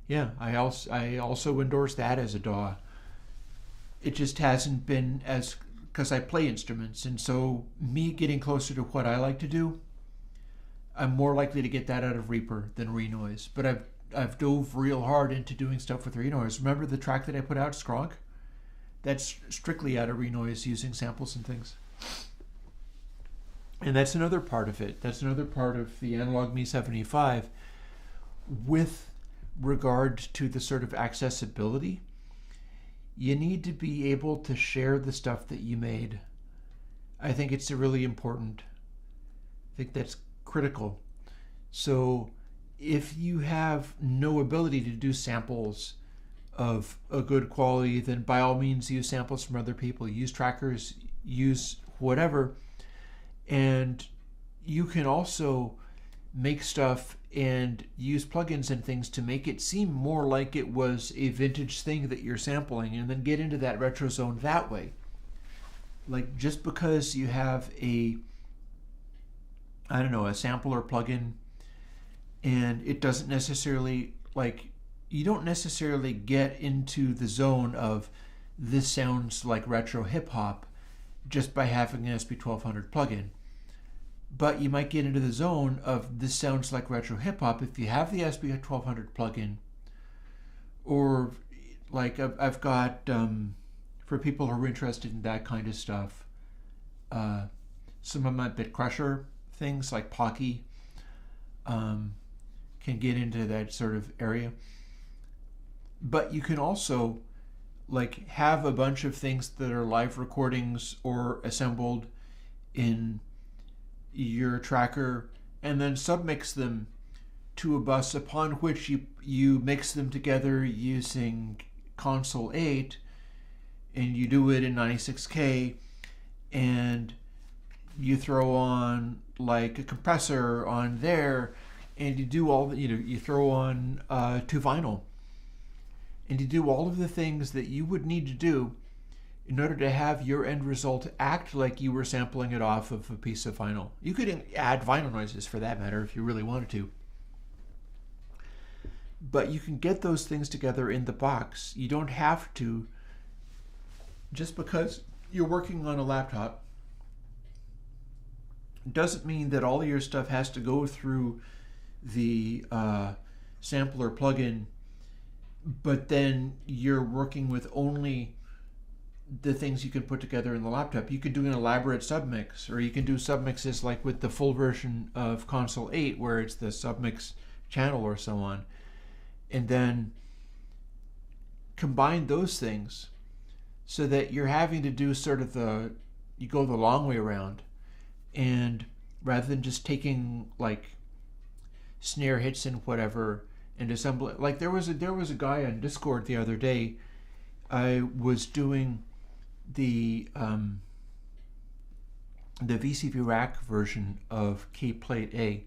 yeah, I also endorse that as a DAW. It just hasn't been as, because I play instruments, and so me getting closer to what I like to do, I'm more likely to get that out of Reaper than Renoise. But I've dove real hard into doing stuff with Renoise. Remember the track that I put out, Skronk? That's strictly out of Renoise using samples and things. And that's another part of it. That's another part of the Analog Me 75 with regard to the sort of accessibility. You need to be able to share the stuff that you made. I think it's really important. I think that's critical. So if you have no ability to do samples of a good quality, then by all means use samples from other people, use trackers, use whatever. And you can also make stuff and use plugins and things to make it seem more like it was a vintage thing that you're sampling, and then get into that retro zone that way. Like, just because you have a sampler plugin, and it doesn't necessarily, like, you don't necessarily get into the zone of this sounds like retro hip hop just by having an SB1200 plugin. But you might get into the zone of this sounds like retro hip hop if you have the SB1200 plugin. Or, like, I've got, for people who are interested in that kind of stuff, some of my Bit Crusher things like Pocky can get into that sort of area. But you can also, like, have a bunch of things that are live recordings or assembled in your tracker and then submix them to a bus upon which you mix them together using console 8, and you do it in 96K, and you throw on like a compressor on there, and you do all the, you throw on to vinyl, and you do all of the things that you would need to do in order to have your end result act like you were sampling it off of a piece of vinyl. You could add vinyl noises for that matter if you really wanted to. But you can get those things together in the box. You don't have to, just because you're working on a laptop, doesn't mean that all of your stuff has to go through the sampler plugin, but then you're working with only the things you can put together in the laptop. You could do an elaborate submix, or you can do submixes like with the full version of Console 8 where it's the submix channel or so on, and then combine those things so that you're having to do sort of you go the long way around, and rather than just taking like snare hits and whatever and assemble it. Like there was a guy on Discord the other day. I was doing the VCV rack version of K-Plate A,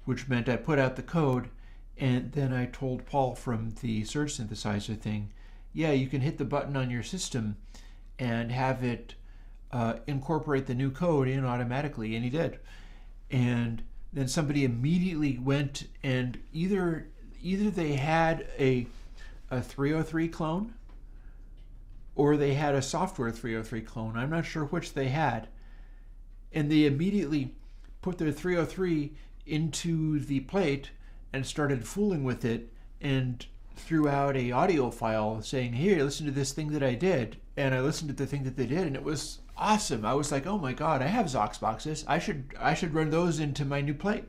which meant I put out the code, and then I told Paul from the Surge Synthesizer thing, yeah, you can hit the button on your system and have it incorporate the new code in automatically, and he did. And then somebody immediately went and either they had a 303 clone, or they had a software 303 clone. I'm not sure which they had. And they immediately put their 303 into the plate and started fooling with it and threw out a audio file saying, here, listen to this thing that I did. And I listened to the thing that they did, and it was awesome. I was like, oh my God, I have Zox boxes. I should run those into my new plate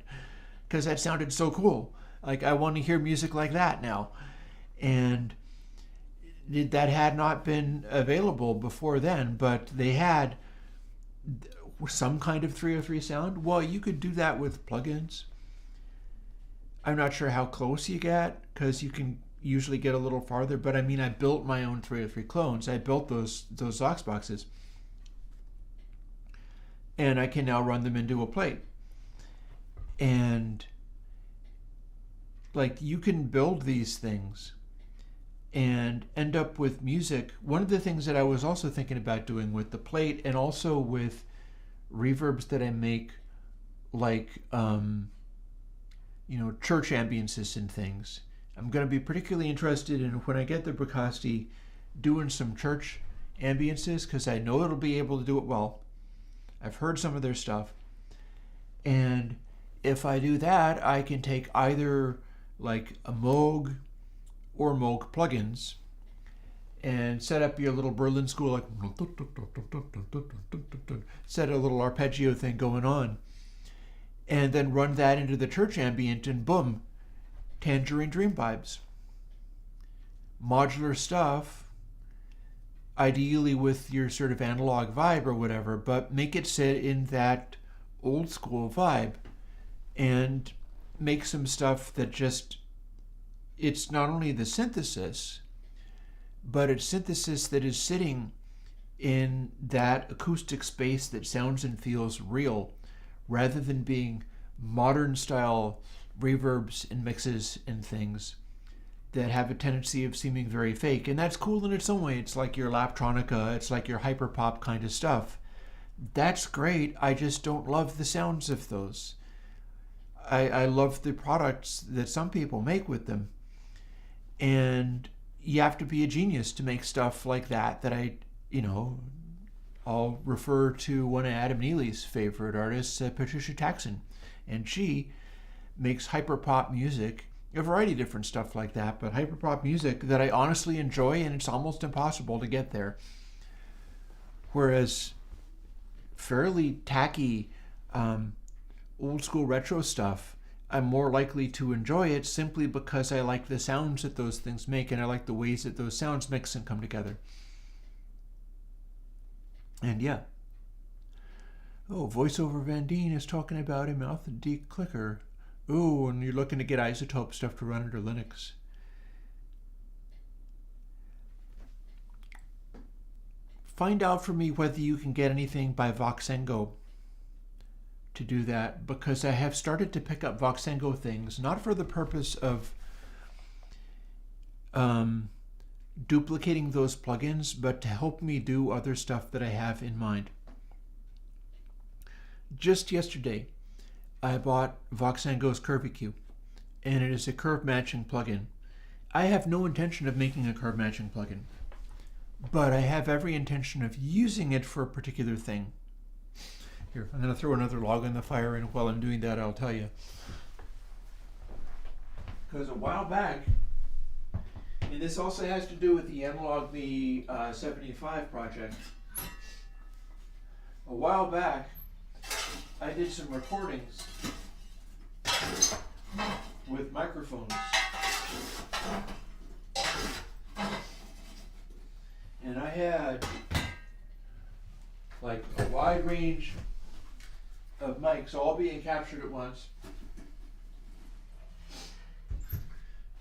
because that sounded so cool. Like, I want to hear music like that now. And that had not been available before then, but they had some kind of 303 sound. Well, you could do that with plugins. I'm not sure how close you get, because you can usually get a little farther, but I mean, I built my own 303 clones. I built those Zox boxes, and I can now run them into a plate. And like, you can build these things and end up with music. One of the things that I was also thinking about doing with the plate, and also with reverbs that I make, like church ambiances and things. I'm going to be particularly interested in, when I get the Bricasti, doing some church ambiances, because I know it'll be able to do it well. I've heard some of their stuff, and if I do that, I can take either like a Moog or Moog plugins and set up your little Berlin School, like set a little arpeggio thing going on, and then run that into the church ambient, and boom, Tangerine Dream vibes. Modular stuff, ideally with your sort of analog vibe or whatever, but make it sit in that old school vibe, and make some stuff that just, it's not only the synthesis, but it's synthesis that is sitting in that acoustic space that sounds and feels real, rather than being modern style reverbs and mixes and things that have a tendency of seeming very fake. And that's cool in its own way. It's like your Laptronica, it's like your hyperpop kind of stuff. That's great. I just don't love the sounds of those. I love the products that some people make with them. And you have to be a genius to make stuff like that I'll refer to one of Adam Neely's favorite artists, Patricia Taxon. And she makes hyperpop music, a variety of different stuff like that, but hyperpop music that I honestly enjoy, and it's almost impossible to get there. Whereas fairly tacky, old school retro stuff, I'm more likely to enjoy it simply because I like the sounds that those things make, and I like the ways that those sounds mix and come together. And yeah. Oh, VoiceOver Van Dien is talking about a Mouth D clicker. Ooh, and you're looking to get isotope stuff to run under Linux. Find out for me whether you can get anything by Voxengo to do that, because I have started to pick up Voxengo things, not for the purpose of duplicating those plugins, but to help me do other stuff that I have in mind. Just yesterday, I bought Voxengo's CurveEQ, and it is a curve matching plugin. I have no intention of making a curve matching plugin, but I have every intention of using it for a particular thing. Here, I'm going to throw another log on the fire, and while I'm doing that, I'll tell you. Because a while back, and this also has to do with the Analog Me 75 project. A while back, I did some recordings with microphones. And I had like a wide range of mics all being captured at once.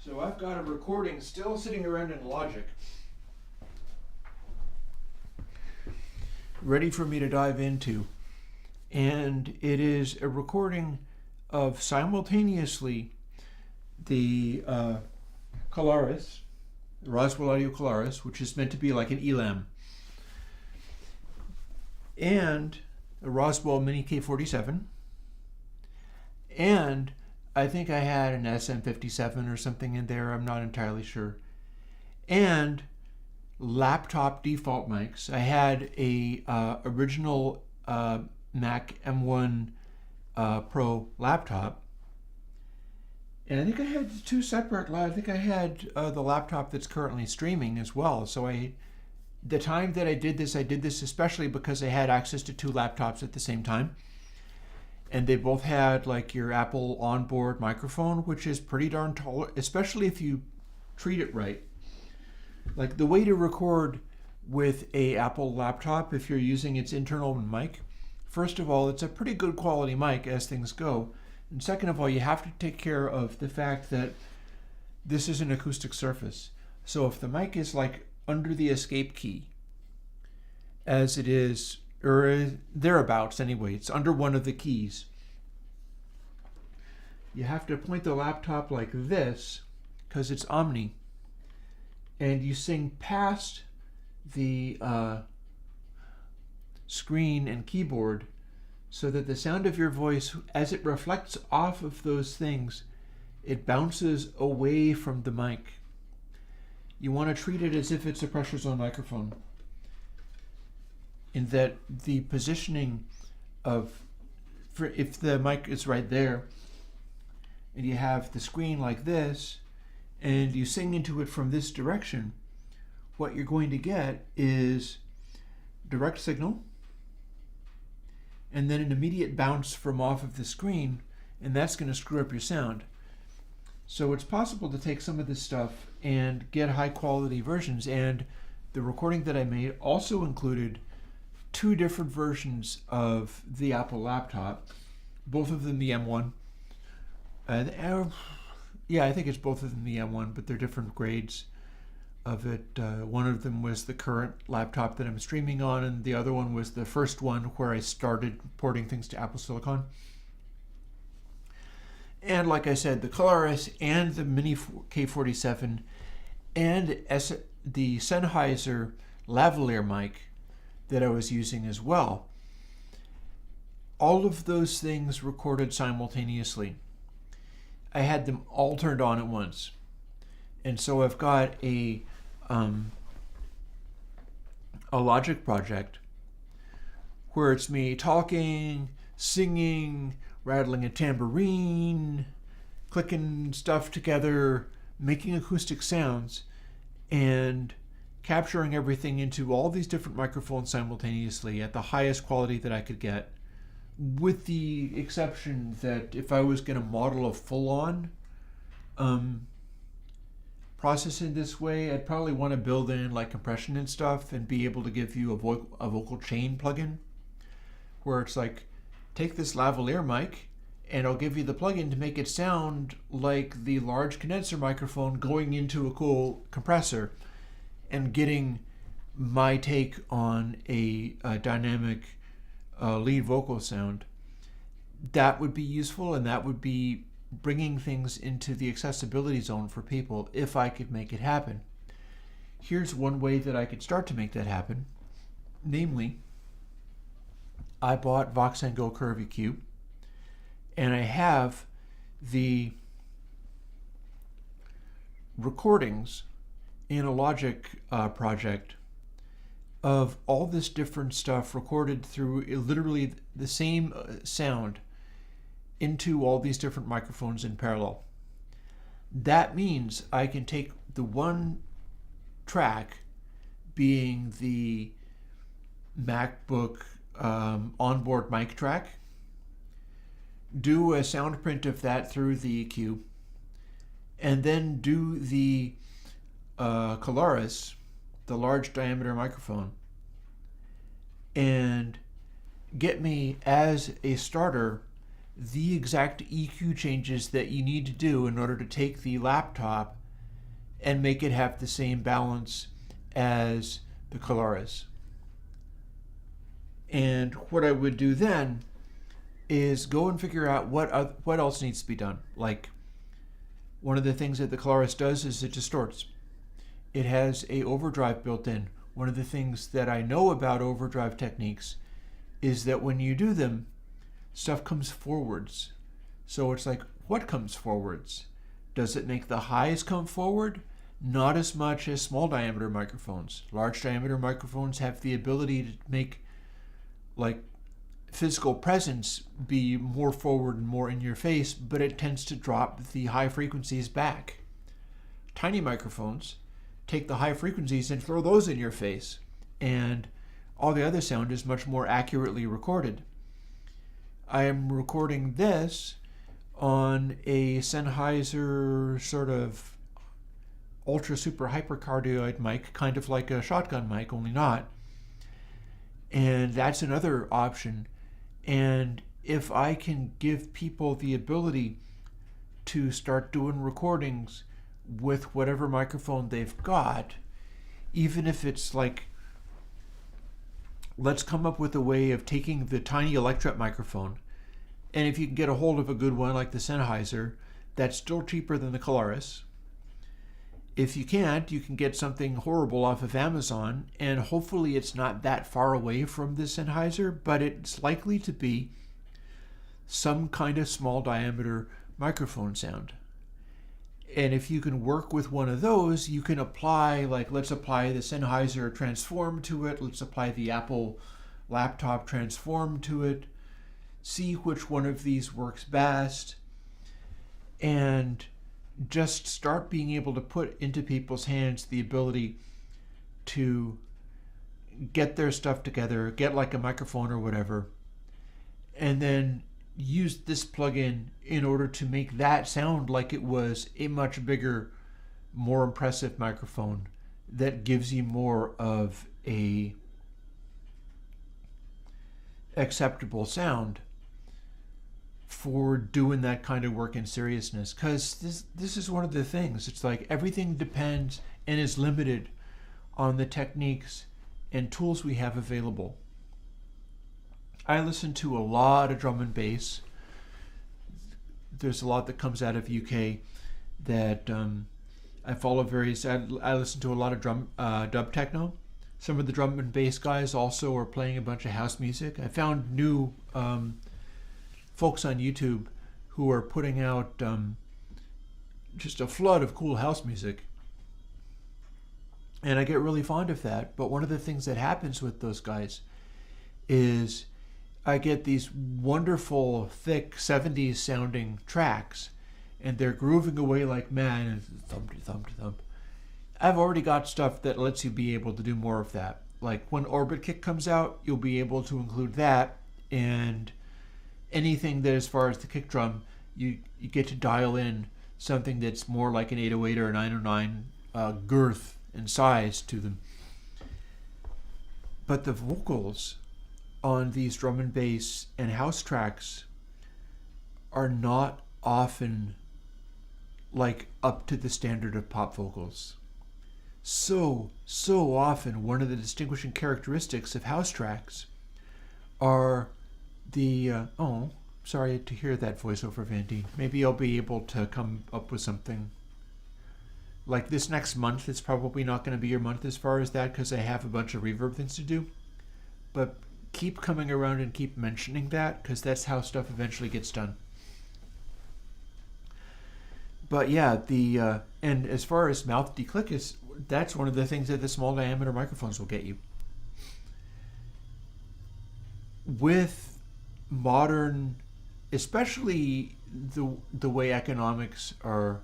So I've got a recording still sitting around in Logic, ready for me to dive into. And it is a recording of simultaneously the Colaris, the Roswell Audio Colaris, which is meant to be like an ELAM, and a Roswell Mini K47, and I think I had an SM57 or something in there, I'm not entirely sure, and laptop default mics. I had a original Mac M1 Pro laptop, and I think I had two separate. I think I had the laptop that's currently streaming as well. So the time that I did this especially because I had access to two laptops at the same time, and they both had like your Apple onboard microphone, which is pretty darn tall, especially if you treat it right. Like the way to record with a Apple laptop, if you're using its internal mic, first of all, it's a pretty good quality mic as things go. And second of all, you have to take care of the fact that this is an acoustic surface. So if the mic is like under the escape key, as it is, or thereabouts anyway, it's under one of the keys, you have to point the laptop like this, because it's omni, and you sing past the screen and keyboard, so that the sound of your voice, as it reflects off of those things, it bounces away from the mic. You want to treat it as if it's a pressure zone microphone, in that the positioning of, if the mic is right there, and you have the screen like this, and you sing into it from this direction, what you're going to get is direct signal, and then an immediate bounce from off of the screen, and that's going to screw up your sound. So it's possible to take some of this stuff and get high quality versions, and the recording that I made also included two different versions of the Apple laptop, both of them the M1. Yeah, I think it's both of them the M1, but they're different grades of it. One of them was the current laptop that I'm streaming on, and the other one was the first one where I started porting things to Apple Silicon. And like I said, the Colaris and the Mini K47 and the Sennheiser lavalier mic that I was using as well. All of those things recorded simultaneously. I had them all turned on at once. And so I've got a Logic project where it's me talking, singing, rattling a tambourine, clicking stuff together, making acoustic sounds, and capturing everything into all these different microphones simultaneously at the highest quality that I could get, with the exception that if I was going to model a full-on processing this way, I'd probably want to build in like compression and stuff and be able to give you a vocal chain plugin where it's like, take this lavalier mic and I'll give you the plugin to make it sound like the large condenser microphone going into a cool compressor and getting my take on a dynamic lead vocal sound. That would be useful, and that would be bringing things into the accessibility zone for people if I could make it happen. Here's one way that I could start to make that happen. Namely, I bought Vox & Go Curve EQ, and I have the recordings in a Logic project of all this different stuff recorded through literally the same sound into all these different microphones in parallel. That means I can take the one track, being the MacBook onboard mic track, do a sound print of that through the EQ, and then do the Colaris, the large diameter microphone, and get me as a starter the exact EQ changes that you need to do in order to take the laptop and make it have the same balance as the Colaris. And what I would do then is go and figure out what else needs to be done. Like, one of the things that the Colaris does is it distorts. It has a overdrive built in. One of the things that I know about overdrive techniques is that when you do them, stuff comes forwards. So it's like, what comes forwards? Does it make the highs come forward? Not as much as small diameter microphones. Large diameter microphones have the ability to make like physical presence be more forward and more in your face, but it tends to drop the high frequencies back. Tiny microphones take the high frequencies and throw those in your face, and all the other sound is much more accurately recorded. I am recording this on a Sennheiser sort of ultra super hypercardioid mic, kind of like a shotgun mic, only not. And that's another option. And if I can give people the ability to start doing recordings with whatever microphone they've got, even if it's like, let's come up with a way of taking the tiny electret microphone, and if you can get a hold of a good one like the Sennheiser, that's still cheaper than the Colaris. If you can't, you can get something horrible off of Amazon, and hopefully it's not that far away from the Sennheiser, but it's likely to be some kind of small diameter microphone sound. And if you can work with one of those, you can apply, like, let's apply the Sennheiser Transform to it, let's apply the Apple laptop Transform to it, see which one of these works best, and just start being able to put into people's hands the ability to get their stuff together, get like a microphone or whatever, and then use this plugin in order to make that sound like it was a much bigger, more impressive microphone that gives you more of a acceptable sound for doing that kind of work in seriousness. Because this is one of the things. It's like everything depends and is limited on the techniques and tools we have available. I listen to a lot of drum and bass. There's a lot that comes out of UK that I follow various. I listen to a lot of dub techno. Some of the drum and bass guys also are playing a bunch of house music. I found new folks on YouTube who are putting out just a flood of cool house music. And I get really fond of that. But one of the things that happens with those guys is I get these wonderful, thick 70s sounding tracks, and they're grooving away like mad, and thump to thump to thump. I've already got stuff that lets you be able to do more of that. Like when Orbit Kick comes out, you'll be able to include that, and anything that, as far as the kick drum, you get to dial in something that's more like an 808 or a 909 girth and size to them. But the vocals on these drum and bass and house tracks are not often like up to the standard of pop vocals. So often one of the distinguishing characteristics of house tracks are the sorry to hear that voiceover, Vandine. Maybe I'll be able to come up with something. Like this next month, it's probably not going to be your month as far as that because I have a bunch of reverb things to do. But keep coming around and keep mentioning that because that's how stuff eventually gets done. But yeah, and as far as mouth declick is, that's one of the things that the small diameter microphones will get you. With modern, especially the way economics are,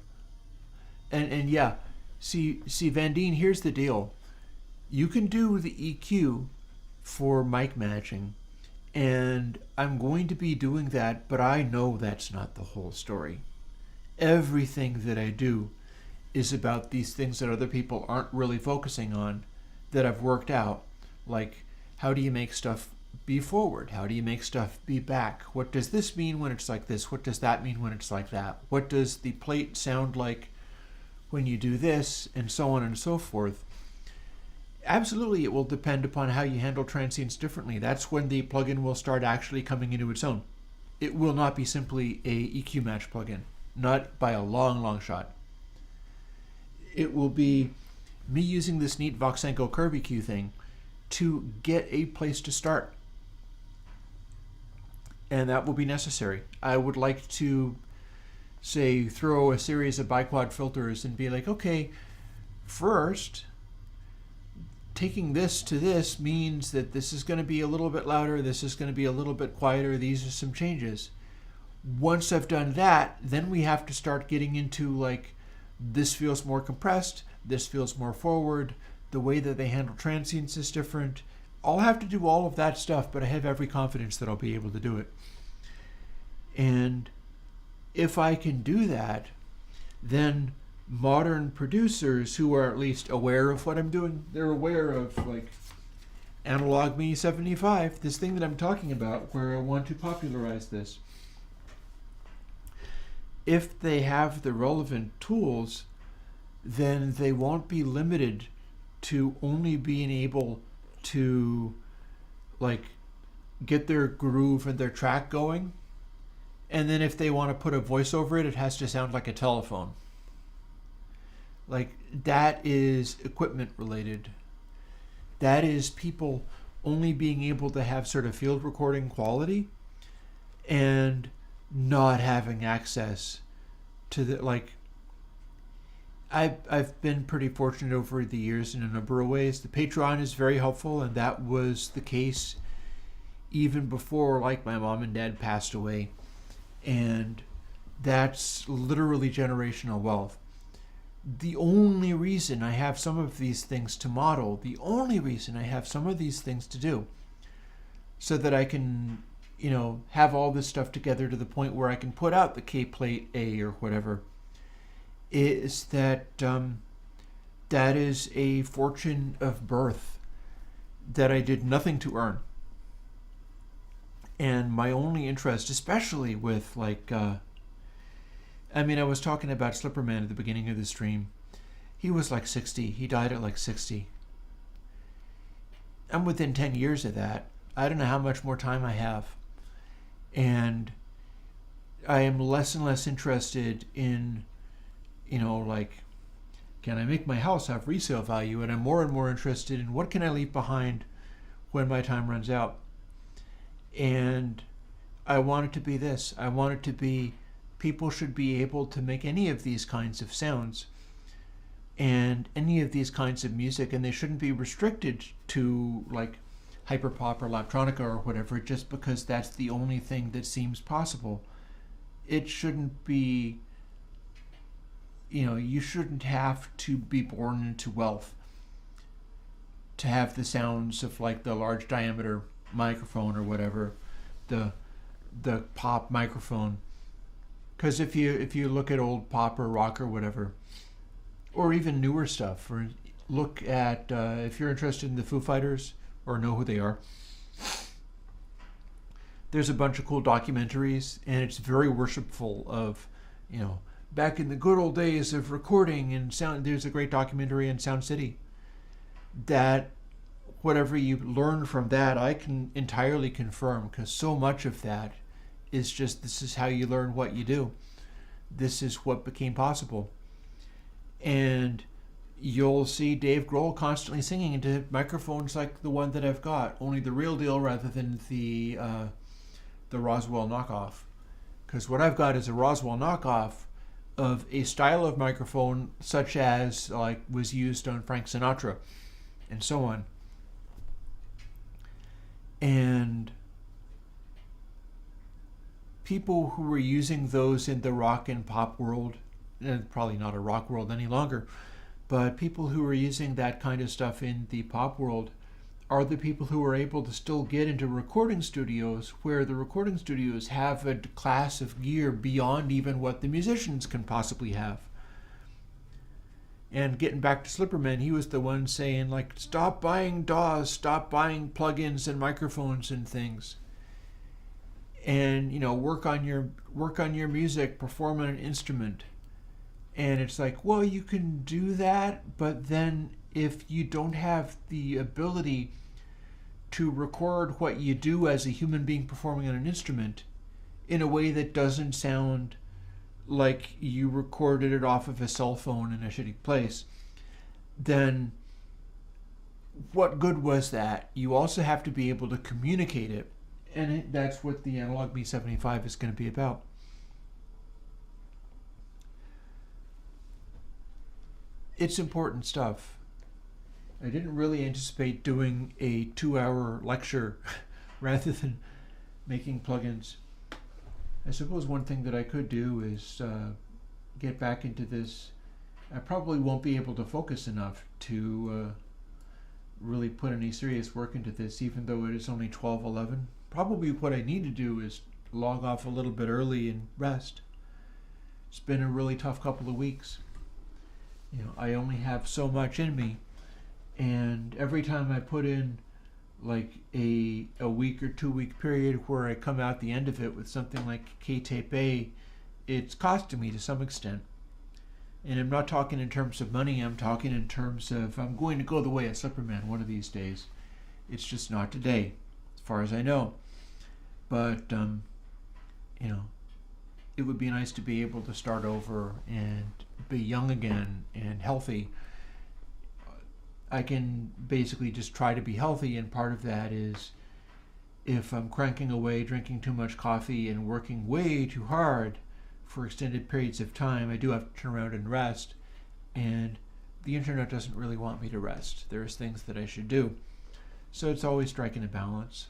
and yeah, see, Vandine, here's the deal. You can do the EQ for mic matching, and I'm going to be doing that, but I know that's not the whole story. Everything that I do is about these things that other people aren't really focusing on that I've worked out. Like, how do you make stuff be forward? How do you make stuff be back? What does this mean when it's like this? What does that mean when it's like that? What does the plate sound like when you do this? And so on and so forth. Absolutely, it will depend upon how you handle transients differently. That's when the plugin will start actually coming into its own. It will not be simply a EQ match plugin. Not by a long shot. It will be me using this neat Voxenko curve EQ thing to get a place to start. And that will be necessary. I would like to, say, throw a series of biquad filters and be like, okay, first, taking this to this means that this is going to be a little bit louder, this is going to be a little bit quieter, these are some changes. Once I've done that, then we have to start getting into like, this feels more compressed, this feels more forward, the way that they handle transients is different. I'll have to do all of that stuff, but I have every confidence that I'll be able to do it. And if I can do that, then modern producers who are at least aware of what I'm doing, they're aware of like Analog Me 75, this thing that I'm talking about where I want to popularize this. If they have the relevant tools, then they won't be limited to only being able to like get their groove and their track going. And then if they want to put a voice over it, it has to sound like a telephone. Like that is equipment related. That is people only being able to have sort of field recording quality and not having access to the like. I've been pretty fortunate over the years in a number of ways. The Patreon is very helpful, and that was the case even before like my mom and dad passed away. And that's literally generational wealth. The only reason I have some of these things to model, the only reason I have some of these things to do, so that I can, have all this stuff together to the point where I can put out the K-Plate A or whatever, is that that is a fortune of birth that I did nothing to earn. And my only interest, especially with like, I was talking about Slipperman at the beginning of the stream. He was like 60. He died at like 60. I'm within 10 years of that. I don't know how much more time I have. And I am less and less interested in, like, can I make my house have resale value? And I'm more and more interested in what can I leave behind when my time runs out. And I want it to be this. I want it to be people should be able to make any of these kinds of sounds and any of these kinds of music, and they shouldn't be restricted to like hyperpop or laptronica or whatever just because that's the only thing that seems possible. It shouldn't be, you shouldn't have to be born into wealth to have the sounds of like the large diameter microphone or whatever, the pop microphone. Because if you look at old pop or rock or whatever, or even newer stuff, or look at if you're interested in the Foo Fighters or know who they are, there's a bunch of cool documentaries, and it's very worshipful of, back in the good old days of recording and sound. There's a great documentary in Sound City that whatever you learn from that, I can entirely confirm, because so much of that is just, this is how you learn what you do. This is what became possible. And you'll see Dave Grohl constantly singing into microphones like the one that I've got, only the real deal rather than the Roswell knockoff. Because what I've got is a Roswell knockoff of a style of microphone such as like was used on Frank Sinatra and so on. And people who were using those in the rock and pop world, and probably not a rock world any longer, but people who are using that kind of stuff in the pop world are the people who are able to still get into recording studios, where the recording studios have a class of gear beyond even what the musicians can possibly have. And getting back to Slipperman, he was the one saying, like, stop buying DAWs, stop buying plugins and microphones and things. And, work on your music, perform on an instrument. And it's like, well, you can do that, but then if you don't have the ability to record what you do as a human being performing on an instrument in a way that doesn't sound like you recorded it off of a cell phone in a shitty place, then what good was that? You also have to be able to communicate it. And that's what the Analog B75 is going to be about. It's important stuff. I didn't really anticipate doing a 2-hour lecture rather than making plugins. I suppose one thing that I could do is get back into this. I probably won't be able to focus enough to really put any serious work into this, even though it is only 12:11. Probably what I need to do is log off a little bit early and rest. It's been a really tough couple of weeks. I only have so much in me, and every time I put in like a week or 2 week period where I come out the end of it with something like K-Tape A, it's costing me to some extent. And I'm not talking in terms of money, I'm talking in terms of I'm going to go the way of Slipperman one of these days. It's just not today, as far as I know. But, it would be nice to be able to start over and be young again and healthy. I can basically just try to be healthy, and part of that is if I'm cranking away, drinking too much coffee, and working way too hard for extended periods of time, I do have to turn around and rest, and the internet doesn't really want me to rest. There's things that I should do. So it's always striking a balance.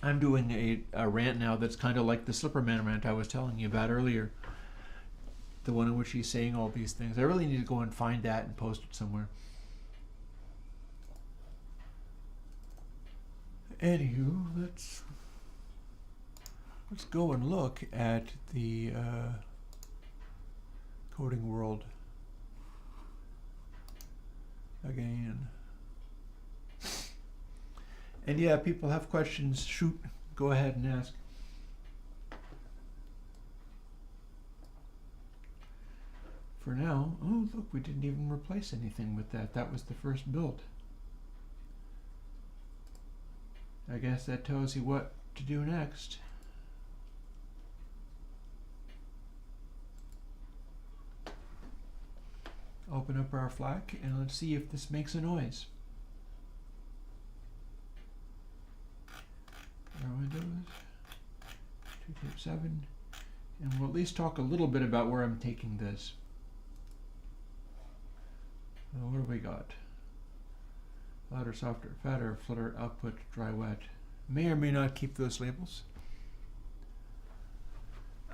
I'm doing a rant now that's kind of like the Slipperman rant I was telling you about earlier. The one in which he's saying all these things. I really need to go and find that and post it somewhere. Anywho, let's go and look at the coding world again. And yeah, people have questions. Shoot, go ahead and ask. For now, oh look, we didn't even replace anything with that. That was the first build. I guess that tells you what to do next. Open up our FLAC and let's see if this makes a noise. Airwindows, 2.7, and we'll at least talk a little bit about where I'm taking this. What do we got? Louder, softer, fatter, flutter, output, dry, wet. May or may not keep those labels.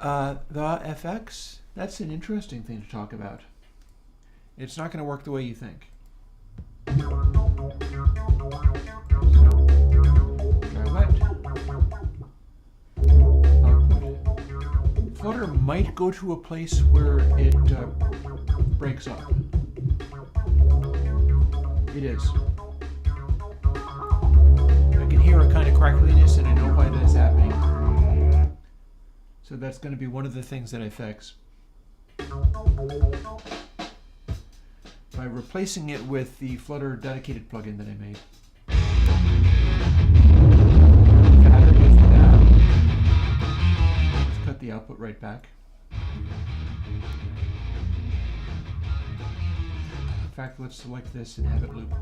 The FX, that's an interesting thing to talk about. It's not going to work the way you think. Dry, wet. Output. Flutter might go to a place where it breaks up. It is. I can can hear a kind of crackliness, and I know why that's happening. So that's going to be one of the things that I fix. By replacing it with the Flutter dedicated plugin that I made. Let's cut the output right back. In fact, let's select this and have it loop.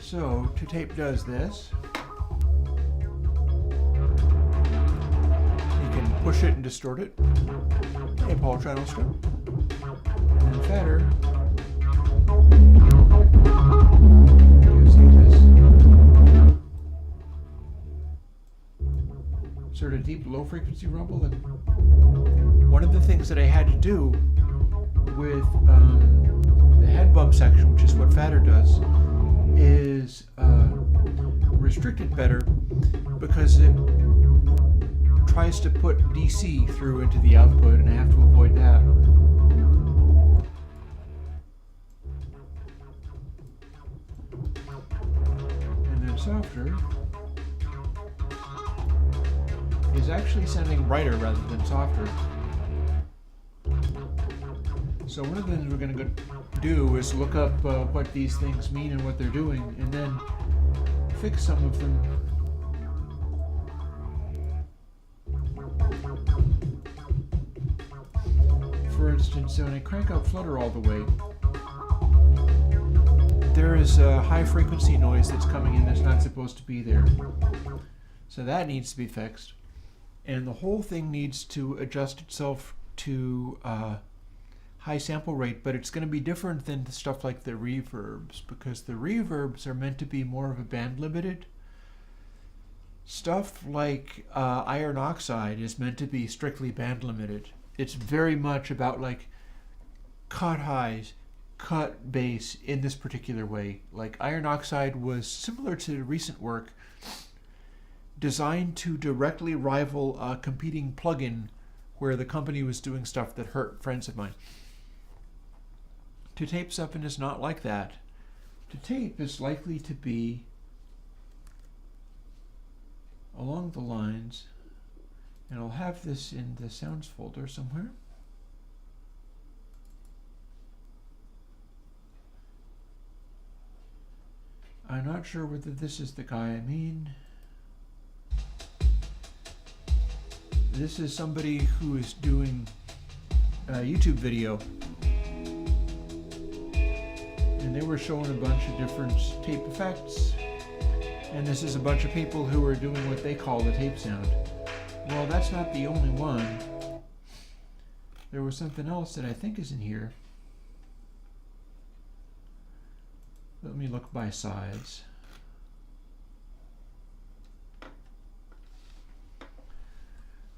So, ToTape does this. You can push it and distort it. Hey, Paul Channel Strip. And then Fatter. You see this sort of deep, low frequency rumble. And one of the things that I had to do with the head bump section, which is what Fatter does, is restrict it better because it tries to put DC through into the output, and I have to avoid that. And then softer is actually sounding brighter rather than softer. So one of the things we're going to do is look up what these things mean and what they're doing, and then fix some of them. For instance, when I crank up Flutter all the way, there is a high frequency noise that's coming in that's not supposed to be there. So that needs to be fixed. And the whole thing needs to adjust itself to high sample rate, but it's going to be different than the stuff like the reverbs, because the reverbs are meant to be more of a band limited. Stuff like iron oxide is meant to be strictly band limited. It's very much about like cut highs, cut bass in this particular way. Like iron oxide was similar to recent work designed to directly rival a competing plugin where the company was doing stuff that hurt friends of mine. ToTape something is not like that. ToTape is likely to be along the lines, and I'll have this in the sounds folder somewhere. I'm not sure whether this is the guy I mean. This is somebody who is doing a YouTube video, and they were showing a bunch of different tape effects, and this is a bunch of people who are doing what they call the tape sound. Well, that's not the only one. There was something else that I think is in here. Let me look by size.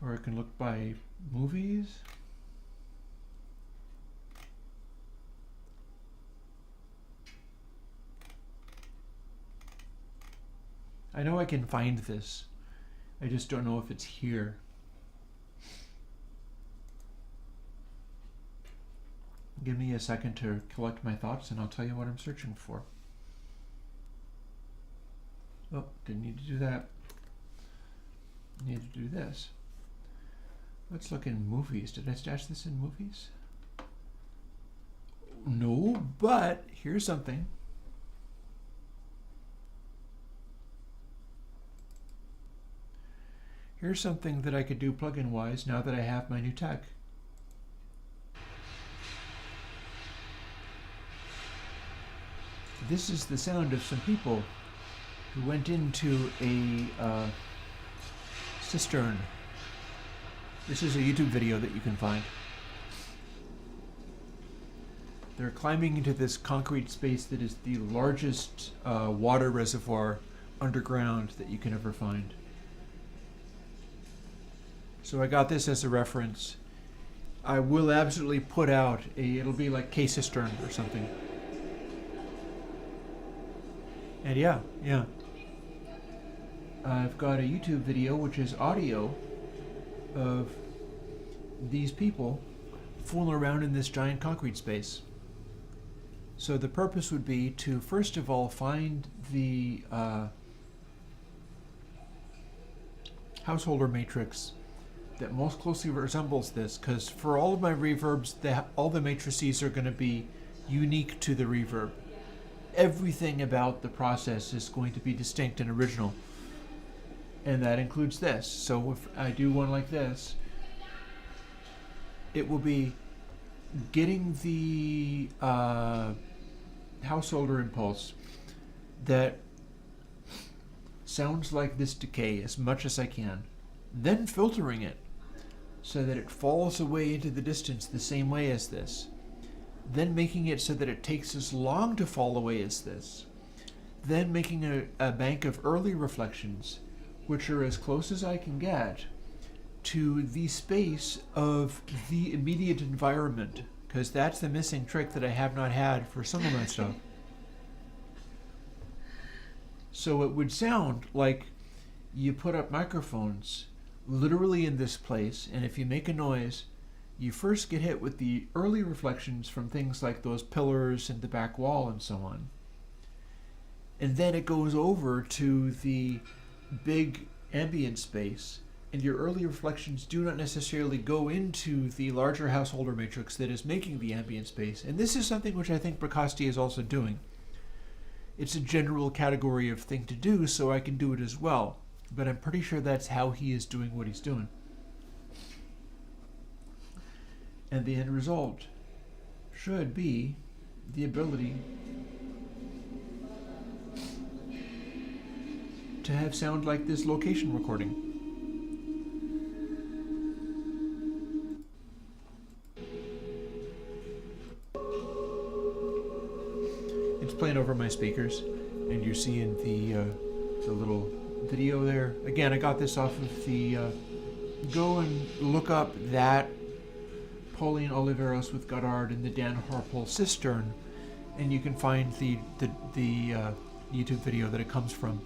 Or I can look by movies. I know I can find this. I just don't know if it's here. Give me a second to collect my thoughts and I'll tell you what I'm searching for. Oh, didn't need to do that. Need to do this. Let's look in movies. Did I stash this in movies? No, but here's something. Here's something that I could do plugin wise now that I have my new tech. This is the sound of some people who went into a cistern. This is a YouTube video that you can find. They're climbing into this concrete space that is the largest water reservoir underground that you can ever find. So I got this as a reference. I will absolutely put out it'll be like K-cistern or something. And yeah. I've got a YouTube video which is audio of these people fooling around in this giant concrete space. So the purpose would be to, first of all, find the householder matrix that most closely resembles this, because for all of my reverbs, all the matrices are going to be unique to the reverb. Everything about the process is going to be distinct and original, and that includes this. So if I do one like this, it will be getting the householder impulse that sounds like this decay as much as I can, then filtering it so that it falls away into the distance the same way as this, then making it so that it takes as long to fall away as this, then making a bank of early reflections which are as close as I can get to the space of the immediate environment, because that's the missing trick that I have not had for some of my stuff. So it would sound like you put up microphones literally in this place, and if you make a noise, you first get hit with the early reflections from things like those pillars and the back wall and so on. And then it goes over to the big ambient space, and your early reflections do not necessarily go into the larger householder matrix that is making the ambient space. And this is something which I think Bracosti is also doing. It's a general category of thing to do, so I can do it as well. But I'm pretty sure that's how he is doing what he's doing. And the end result should be the ability to have sound like this location recording. It's playing over my speakers, and you're seeing the little video there. Again, I got this off of the go and look up that Pauline Oliveros with Goddard and the Dan Harpole cistern, and you can find the YouTube video that it comes from.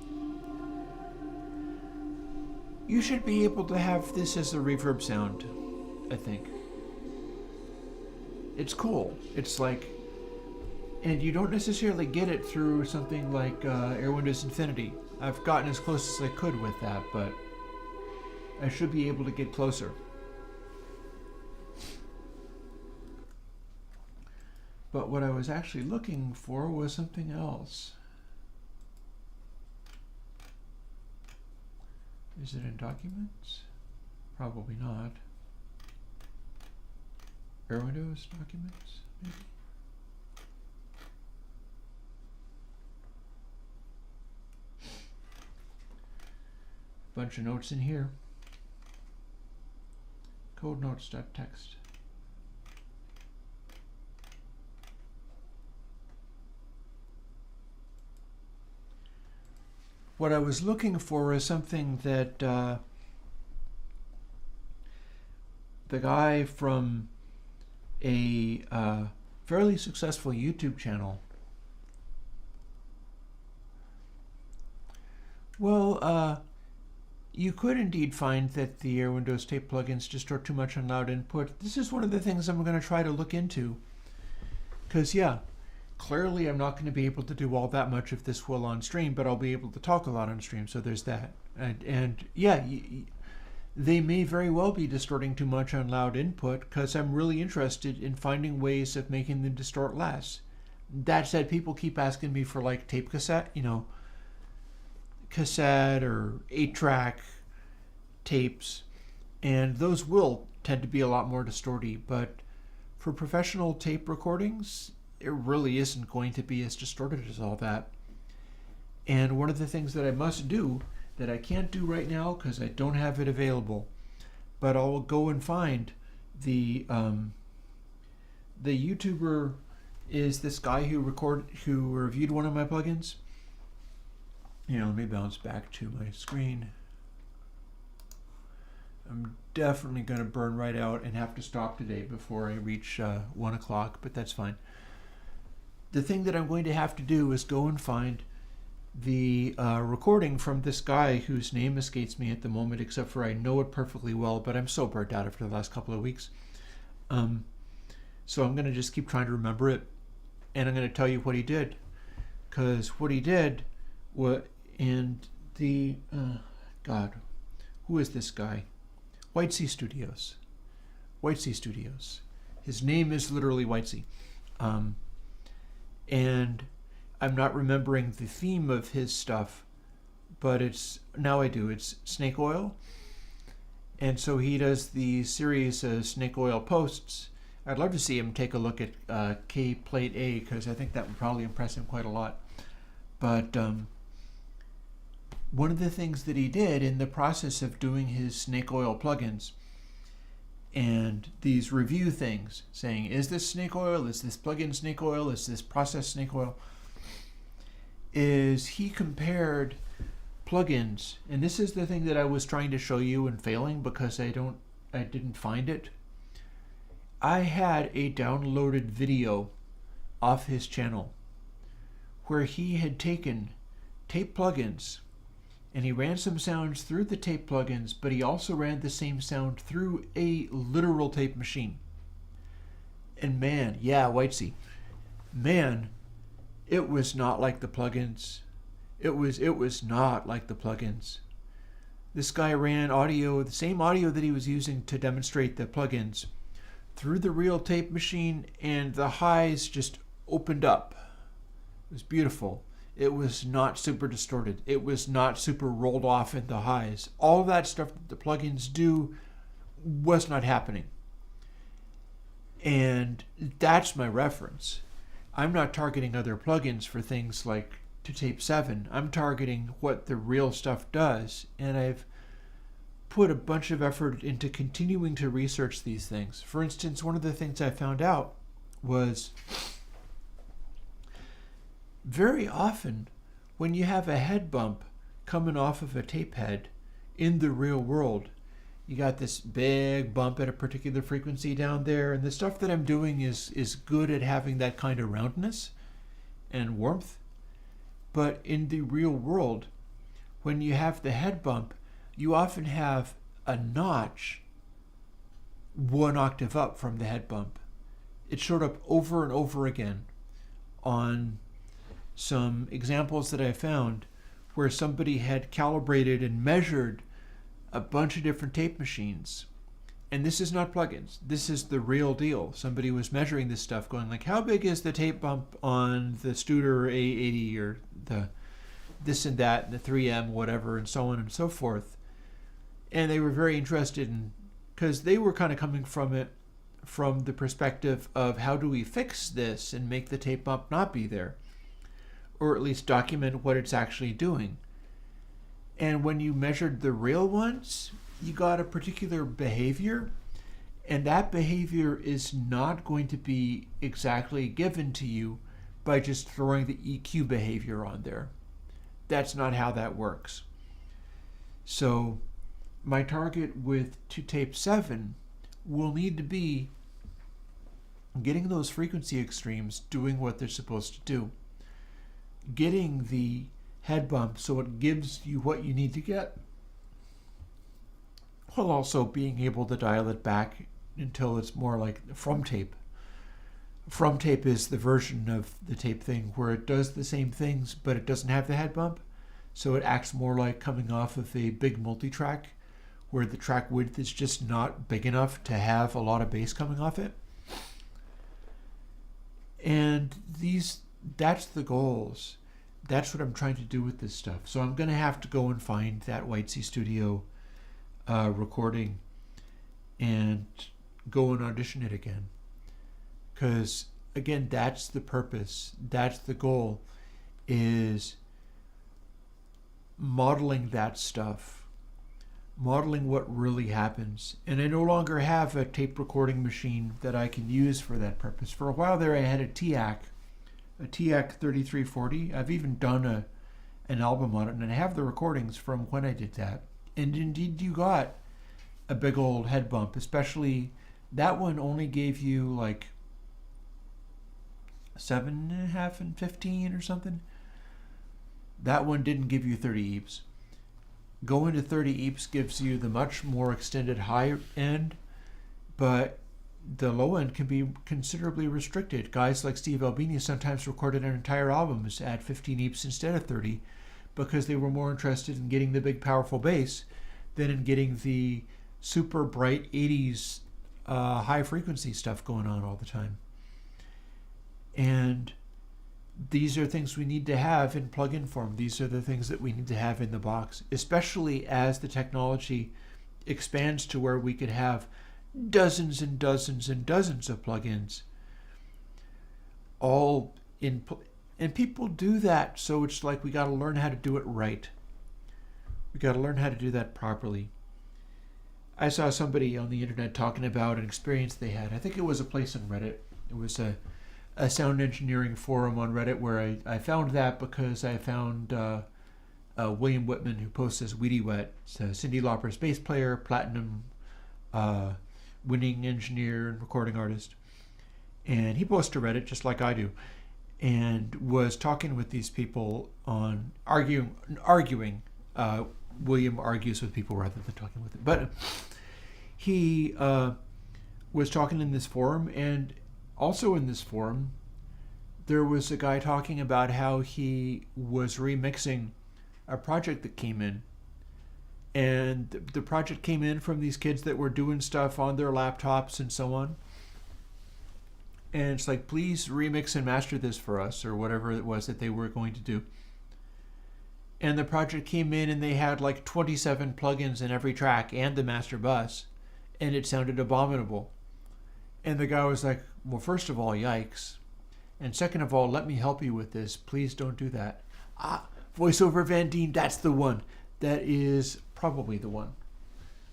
You should be able to have this as a reverb sound, I think. It's cool. It's like, and you don't necessarily get it through something like Airwindows Infinity. I've gotten as close as I could with that, but I should be able to get closer. But what I was actually looking for was something else. Is it in Documents? Probably not. Airwindows Documents, maybe? Bunch of notes in here. Code notes.txt. What I was looking for is something that the guy from a fairly successful YouTube channel, you could indeed find that the Airwindows tape plugins distort too much on loud input. This is one of the things I'm going to try to look into, because yeah, clearly I'm not going to be able to do all that much of this well on stream, but I'll be able to talk a lot on stream, so there's that. And yeah, they may very well be distorting too much on loud input, because I'm really interested in finding ways of making them distort less. That said, people keep asking me for like tape cassette, cassette or 8-track tapes, and those will tend to be a lot more distorty, but for professional tape recordings, it really isn't going to be as distorted as all that. And one of the things that I must do, that I can't do right now because I don't have it available, but I'll go and find the YouTuber is this guy who reviewed one of my plugins. Let me bounce back to my screen. I'm definitely going to burn right out and have to stop today before I reach 1 o'clock, but that's fine. The thing that I'm going to have to do is go and find the recording from this guy whose name escapes me at the moment, except for I know it perfectly well, but I'm so burnt out after the last couple of weeks. So I'm going to just keep trying to remember it. and I'm going to tell you what he did. Because what he did was, and the, God, who is this guy? White Sea Studios. White Sea Studios. His name is literally White Sea. And I'm not remembering the theme of his stuff, but now I do. It's snake oil. And so he does the series of snake oil posts. I'd love to see him take a look at K Plate A, because I think that would probably impress him quite a lot. But one of the things that he did in the process of doing his snake oil plugins and these review things, saying, is this snake oil? Is this plugin snake oil? Is this process snake oil? Is he compared plugins, and this is the thing that I was trying to show you and failing because I didn't find it. I had a downloaded video off his channel where he had taken tape plugins and he ran some sounds through the tape plugins, but he also ran the same sound through a literal tape machine. And man, yeah, White Sea, man, it was not like the plugins. It was not like the plugins. This guy ran audio, the same audio that he was using to demonstrate the plugins, through the real tape machine, and the highs just opened up. It was beautiful. It was not super distorted. It was not super rolled off in the highs. All of that stuff that the plugins do was not happening. And that's my reference. I'm not targeting other plugins for things like to tape 7. I'm targeting what the real stuff does, and I've put a bunch of effort into continuing to research these things. For instance, one of the things I found out was very often when you have a head bump coming off of a tape head in the real world, you got this big bump at a particular frequency down there, and the stuff that I'm doing is good at having that kind of roundness and warmth. But in the real world, when you have the head bump, you often have a notch 1 octave up from the head bump. It showed up over and over again on some examples that I found where somebody had calibrated and measured a bunch of different tape machines. And this is not plugins. This is the real deal. Somebody was measuring this stuff, going like, how big is the tape bump on the Studer A80 or the this and that, and the 3M, whatever, and so on and so forth. And they were very interested in, because they were kind of coming from it from the perspective of how do we fix this and make the tape bump not be there, or at least document what it's actually doing. And when you measured the real ones, you got a particular behavior, and that behavior is not going to be exactly given to you by just throwing the EQ behavior on there. That's not how that works. So my target with to tape 7 will need to be getting those frequency extremes doing what they're supposed to do. Getting the head bump so it gives you what you need to get, while also being able to dial it back until it's more like from tape. From tape is the version of the tape thing where it does the same things, but it doesn't have the head bump. So it acts more like coming off of a big multi-track where the track width is just not big enough to have a lot of bass coming off it. And that's the goals. That's what I'm trying to do with this stuff. So I'm going to have to go and find that White Sea Studio recording and go and audition it again. Because, again, that's the purpose. That's the goal, is modeling that stuff. Modeling what really happens. And I no longer have a tape recording machine that I can use for that purpose. For a while there I had a TAC 3340. I've even done an album on it, and I have the recordings from when I did that. And indeed you got a big old head bump, especially that one only gave you like 7.5 and 15 or something. That one didn't give you 30 EEPs. Going to 30 EEPs gives you the much more extended high end, but the low end can be considerably restricted. Guys like Steve Albini sometimes recorded entire albums at 15 EPs instead of 30 because they were more interested in getting the big powerful bass than in getting the super bright 80s high frequency stuff going on all the time. And these are things we need to have in plug-in form. These are the things that we need to have in the box, especially as the technology expands to where we could have dozens and dozens and dozens of plugins all in, and people do that. So it's like we got to learn how to do it right. We got to learn how to do that properly. I saw somebody on the internet talking about an experience they had. I think it was a place on Reddit. It was a sound engineering forum on Reddit where I found that because I found William Whitman, who posts as Weedy Wet, Cyndi Lauper's bass player, platinum winning engineer and recording artist. And he posts to Reddit just like I do, and was talking with these people on arguing. William argues with people rather than talking with them. But he was talking in this forum, and also in this forum, there was a guy talking about how he was remixing a project that came in. And the project came in from these kids that were doing stuff on their laptops and so on. And it's like, please remix and master this for us, or whatever it was that they were going to do. And the project came in and they had like 27 plugins in every track and the master bus. And it sounded abominable. And the guy was like, well, first of all, yikes. And second of all, let me help you with this. Please don't do that. VoiceOver Van Dien, that's the one. That is probably the one.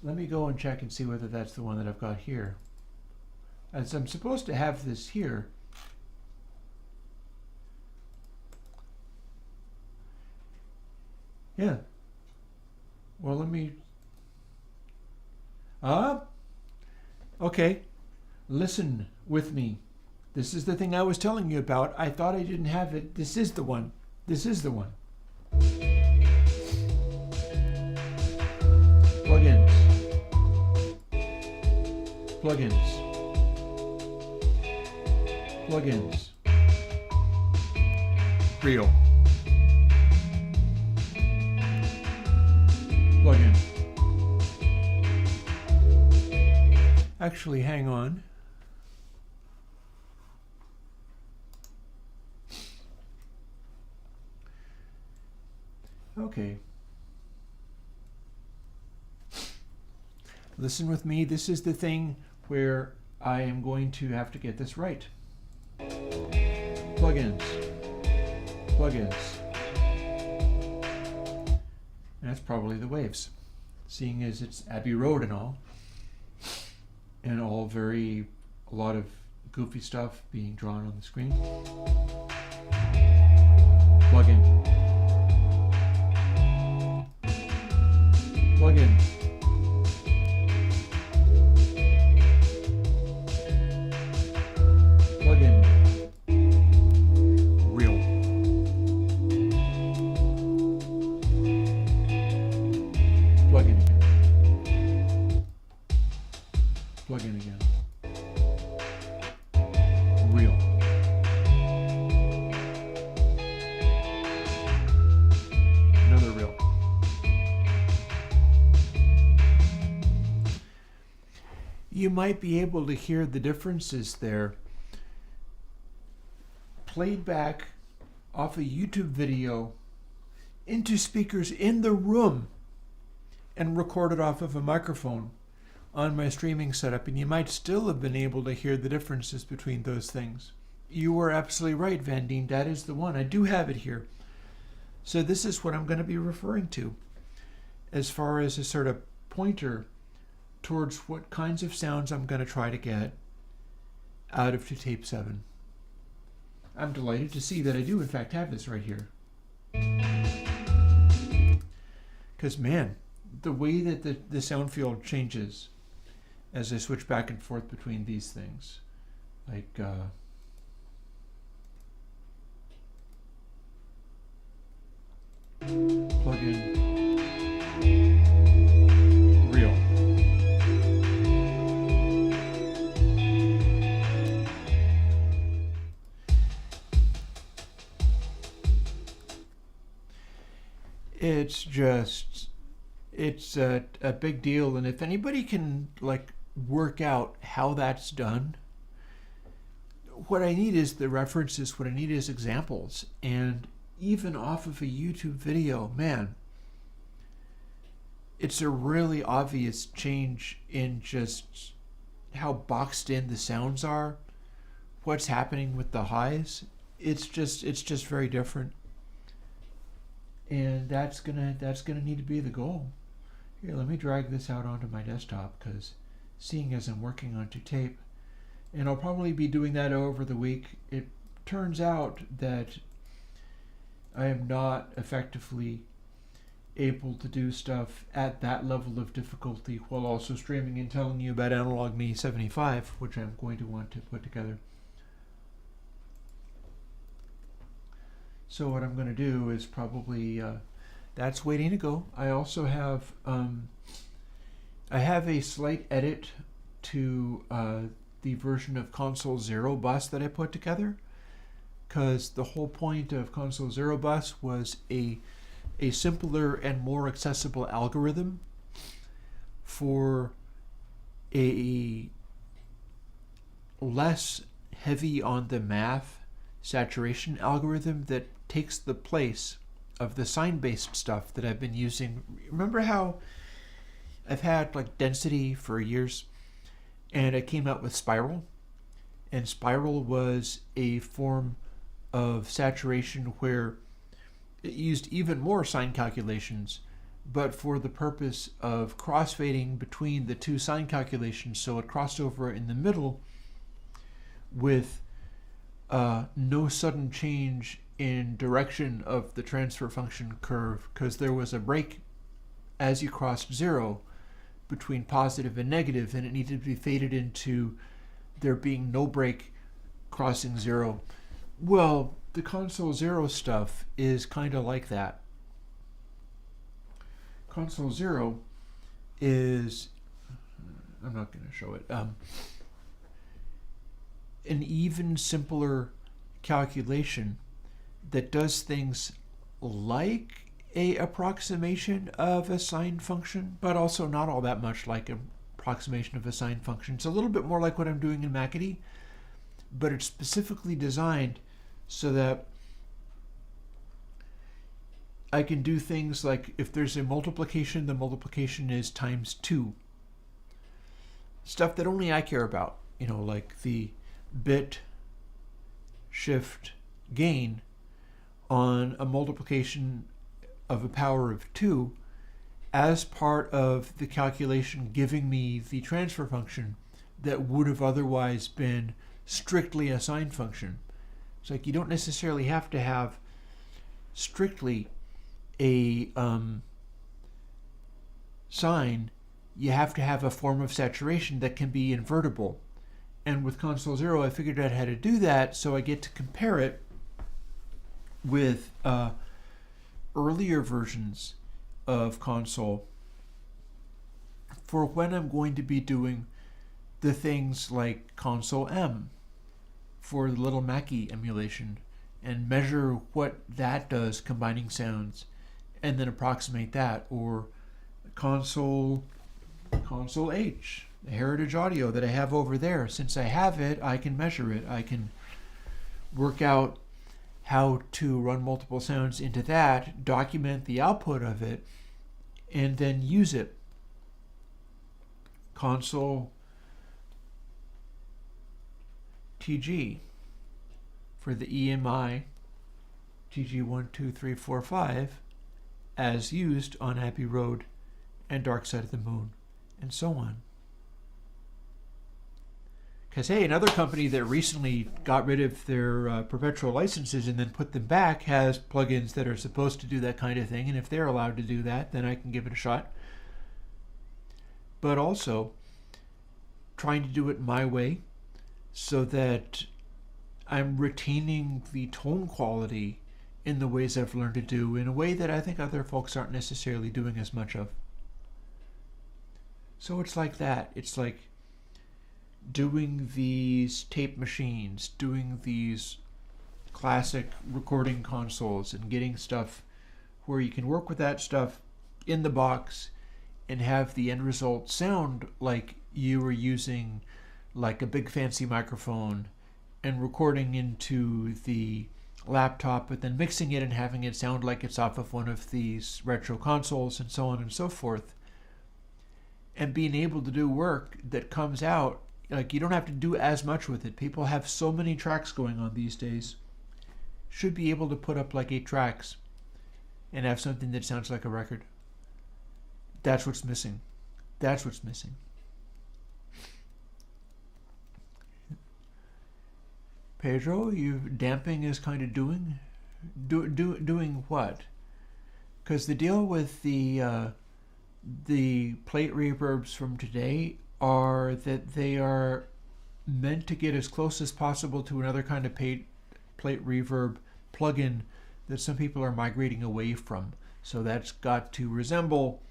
Let me go and check and see whether that's the one that I've got here. As I'm supposed to have this here. Yeah. Well, let me... Okay. Listen with me. This is the thing I was telling you about. I thought I didn't have it. This is the one. This is the one. Plugins. Plugins. Plugins. Real. Plugin. Actually, hang on. Okay. Listen with me. This is the thing where I am going to have to get this right. Plugins. Plugins. And that's probably the Waves, seeing as it's Abbey Road and all a lot of goofy stuff being drawn on the screen. Plugin. Plugin. Plugin. Real. Plugin again. Plugin again. Real. Another real. You might be able to hear the differences there. Played back off a YouTube video into speakers in the room and recorded off of a microphone on my streaming setup, and you might still have been able to hear the differences between those things. You were absolutely right, Van Dien. That is the one. I do have it here. So this is what I'm going to be referring to as far as a sort of pointer towards what kinds of sounds I'm going to try to get out of 2Tape 7. I'm delighted to see that I do in fact have this right here. Because man, the way that the sound field changes as I switch back and forth between these things. Like plug-in, real. it's just, it's a big deal. And if anybody can like work out how that's done, what I need is the references, what I need is examples. And even off of a YouTube video, man, it's a really obvious change in just how boxed in the sounds are, what's happening with the highs. It's just very different. And that's gonna need to be the goal. Here, let me drag this out onto my desktop, because seeing as I'm working onto tape, and I'll probably be doing that over the week. It turns out that I am not effectively able to do stuff at that level of difficulty while also streaming and telling you about Analog Me 75, which I'm going to want to put together. So what I'm going to do is probably, that's waiting to go. I also have, I have a slight edit to the version of Console Zero Bus that I put together, because the whole point of Console Zero Bus was a simpler and more accessible algorithm for a less heavy on the math saturation algorithm that takes the place of the sine-based stuff that I've been using. Remember how I've had like density for years, and I came out with spiral, and spiral was a form of saturation where it used even more sine calculations, but for the purpose of crossfading between the two sine calculations, so it crossed over in the middle with no sudden change in direction of the transfer function curve, because there was a break as you crossed zero between positive and negative, and it needed to be faded into there being no break crossing zero. Well, the Console Zero stuff is kind of like that. Console Zero is, I'm not going to show it, an even simpler calculation that does things like a approximation of a sine function, but also not all that much like an approximation of a sine function. It's a little bit more like what I'm doing in Macity, but it's specifically designed so that I can do things like if there's a multiplication, the multiplication is times 2. Stuff that only I care about, you know, like the bit shift gain on a multiplication of a power of 2 as part of the calculation giving me the transfer function that would have otherwise been strictly a sine function. It's like you don't necessarily have to have strictly a sine. You have to have a form of saturation that can be invertible. And with Console Zero, I figured out how to do that, so I get to compare it with earlier versions of Console for when I'm going to be doing the things like Console M for the Little Mackie emulation, and measure what that does combining sounds and then approximate that, or Console H, the Heritage Audio that I have over there. Since I have it, I can measure it. I can work out how to run multiple sounds into that, document the output of it, and then use it. Console TG for the EMI TG 1, 2, 3, 4, 5 as used on Abbey Road and Dark Side of the Moon, and so on. Because, hey, another company that recently got rid of their perpetual licenses and then put them back has plugins that are supposed to do that kind of thing, and if they're allowed to do that, then I can give it a shot. But also trying to do it my way so that I'm retaining the tone quality in the ways I've learned to do, in a way that I think other folks aren't necessarily doing as much of. So it's like that. It's like doing these tape machines, doing these classic recording consoles, and getting stuff where you can work with that stuff in the box and have the end result sound like you were using like a big fancy microphone and recording into the laptop, but then mixing it and having it sound like it's off of one of these retro consoles and so on and so forth. And being able to do work that comes out, like you don't have to do as much with it. People have so many tracks going on these days. Should be able to put up like 8 tracks and have something that sounds like a record. That's what's missing. That's what's missing. Pedro, damping is kind of doing what? Because the deal with the plate reverbs from today are that they are meant to get as close as possible to another kind of plate reverb plugin that some people are migrating away from. So that's got to resemble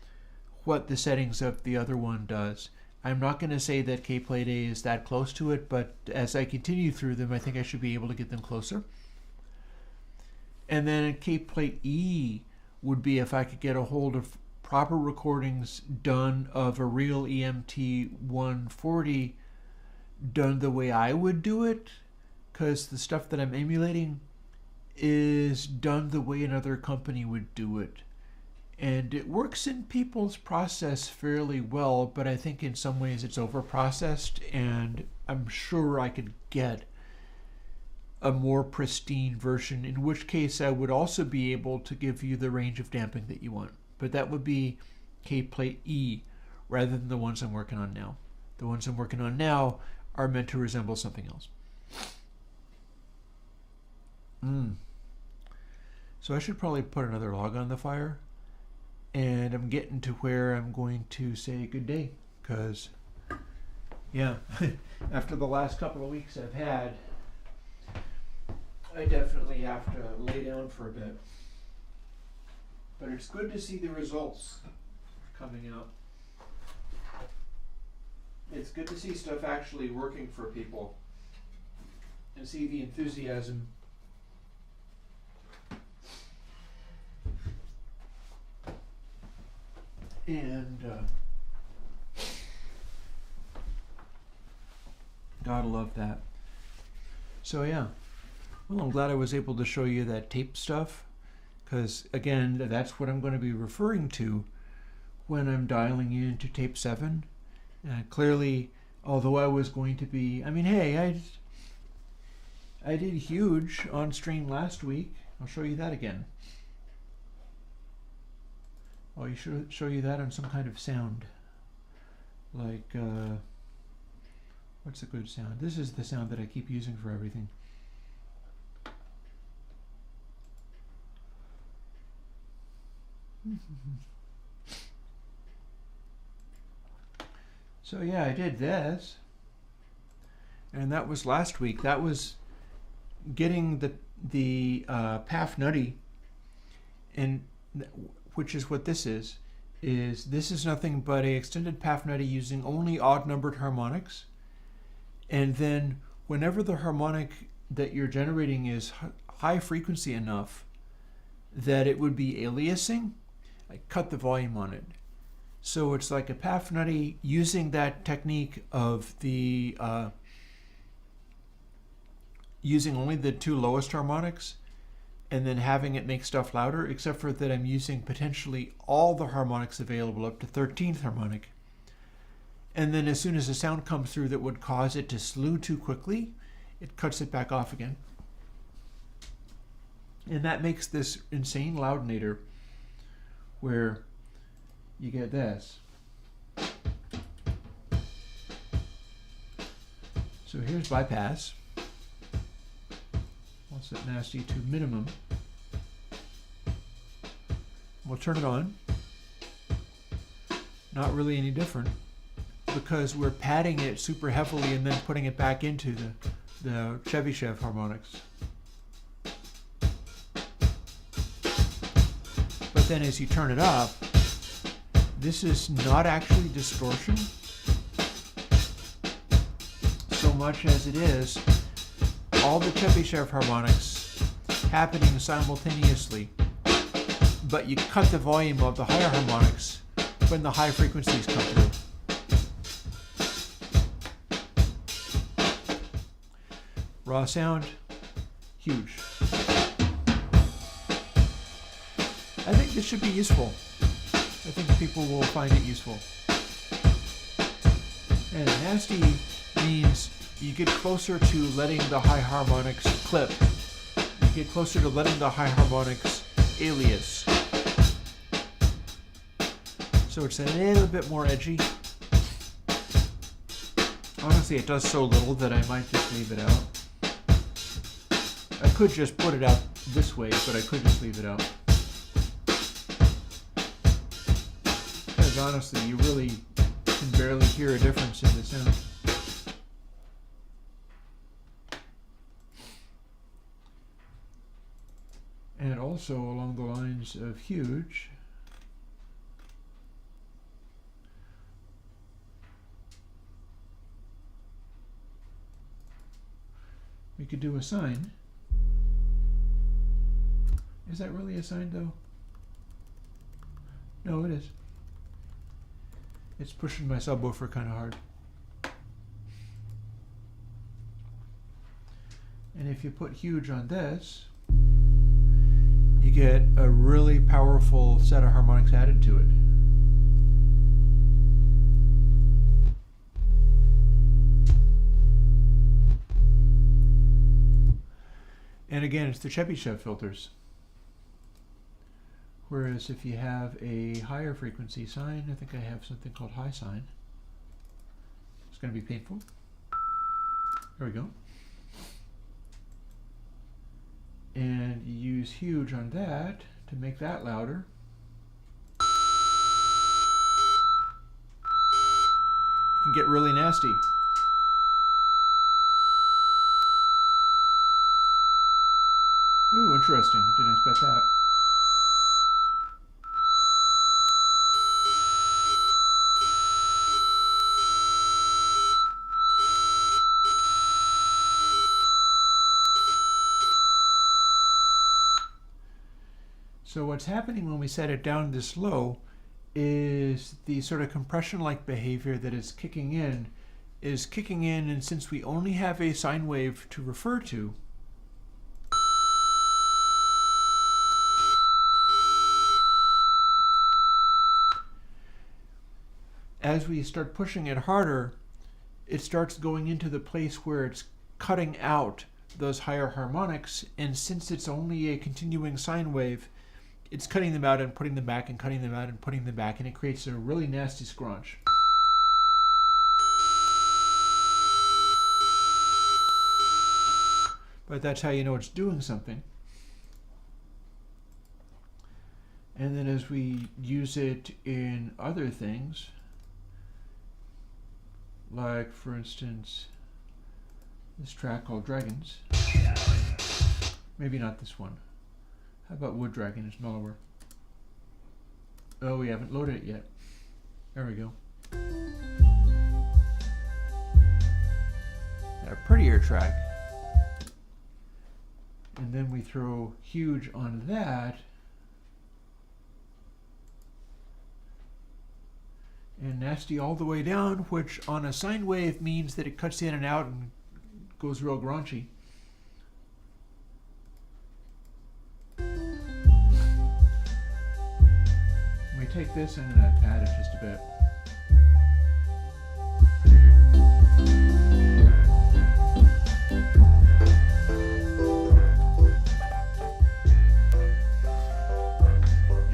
what the settings of the other one does. I'm not going to say that K-Plate A is that close to it, but as I continue through them, I think I should be able to get them closer. And then K-Plate E would be if I could get a hold of proper recordings done of a real EMT 140 done the way I would do it, because the stuff that I'm emulating is done the way another company would do it. And it works in people's process fairly well, but I think in some ways it's over-processed, and I'm sure I could get a more pristine version, in which case I would also be able to give you the range of damping that you want. But that would be K-Plate E rather than the ones I'm working on now. The ones I'm working on now are meant to resemble something else. So I should probably put another log on the fire. And I'm getting to where I'm going to say good day, because, yeah, after the last couple of weeks I've had, I definitely have to lay down for a bit. But it's good to see the results coming out. It's good to see stuff actually working for people and see the enthusiasm. And gotta love that. So yeah, well, I'm glad I was able to show you that tape stuff, because again, that's what I'm going to be referring to when I'm dialing you into tape 7. Clearly, although I was going to be, I mean, hey, I did huge on stream last week. I'll show you that again. Oh, you should show you that on some kind of sound. Like, what's a good sound? This is the sound that I keep using for everything. So yeah, I did this. And that was last week. That was getting the PAF Nutty, and which is what this is this is nothing but a extended PAF Nutty using only odd numbered harmonics. And then whenever the harmonic that you're generating is high frequency enough that it would be aliasing, I cut the volume on it. So it's like a PAF Nutty using that technique of the using only the 2 lowest harmonics and then having it make stuff louder, except for that I'm using potentially all the harmonics available up to 13th harmonic. And then as soon as a sound comes through that would cause it to slew too quickly, it cuts it back off again. And that makes this insane loudinator where you get this. So here's bypass. I'll set nasty to minimum. We'll turn it on. Not really any different, because we're padding it super heavily and then putting it back into the Chevy-Chev harmonics. But then as you turn it up, this is not actually distortion so much as it is all the Chevy-Chev harmonics happening simultaneously, but you cut the volume of the higher harmonics when the high frequencies come through. Raw sound, huge. I think this should be useful. I think people will find it useful. And nasty means you get closer to letting the high harmonics clip. You get closer to letting the high harmonics alias. So it's a little bit more edgy. Honestly, it does so little that I might just leave it out. I could just put it out this way, but I could just leave it out. Because honestly, you really can barely hear a difference in the sound. And also along the lines of huge, we could do a sine. Is that really a sine though? No, it is. It's pushing my subwoofer kind of hard. And if you put huge on this, you get a really powerful set of harmonics added to it. And again, it's the Chebyshev filters. Whereas if you have a higher frequency sine, I think I have something called high sine. It's going to be painful. There we go. And you use huge on that to make that louder. It can get really nasty. Ooh, interesting. I didn't expect that. So what's happening when we set it down this low is the sort of compression-like behavior that is kicking in, and since we only have a sine wave to refer to, as we start pushing it harder, it starts going into the place where it's cutting out those higher harmonics, and since it's only a continuing sine wave, it's cutting them out and putting them back and cutting them out and putting them back, and it creates a really nasty scrunch. But that's how you know it's doing something. And then as we use it in other things, like for instance, this track called Dragons. Maybe not this one. How about Wood Dragon? It's mellower. Oh, we haven't loaded it yet. There we go. A prettier track. And then we throw huge on that. And nasty all the way down, which on a sine wave means that it cuts in and out and goes real graunchy. We take this and pad it just a bit.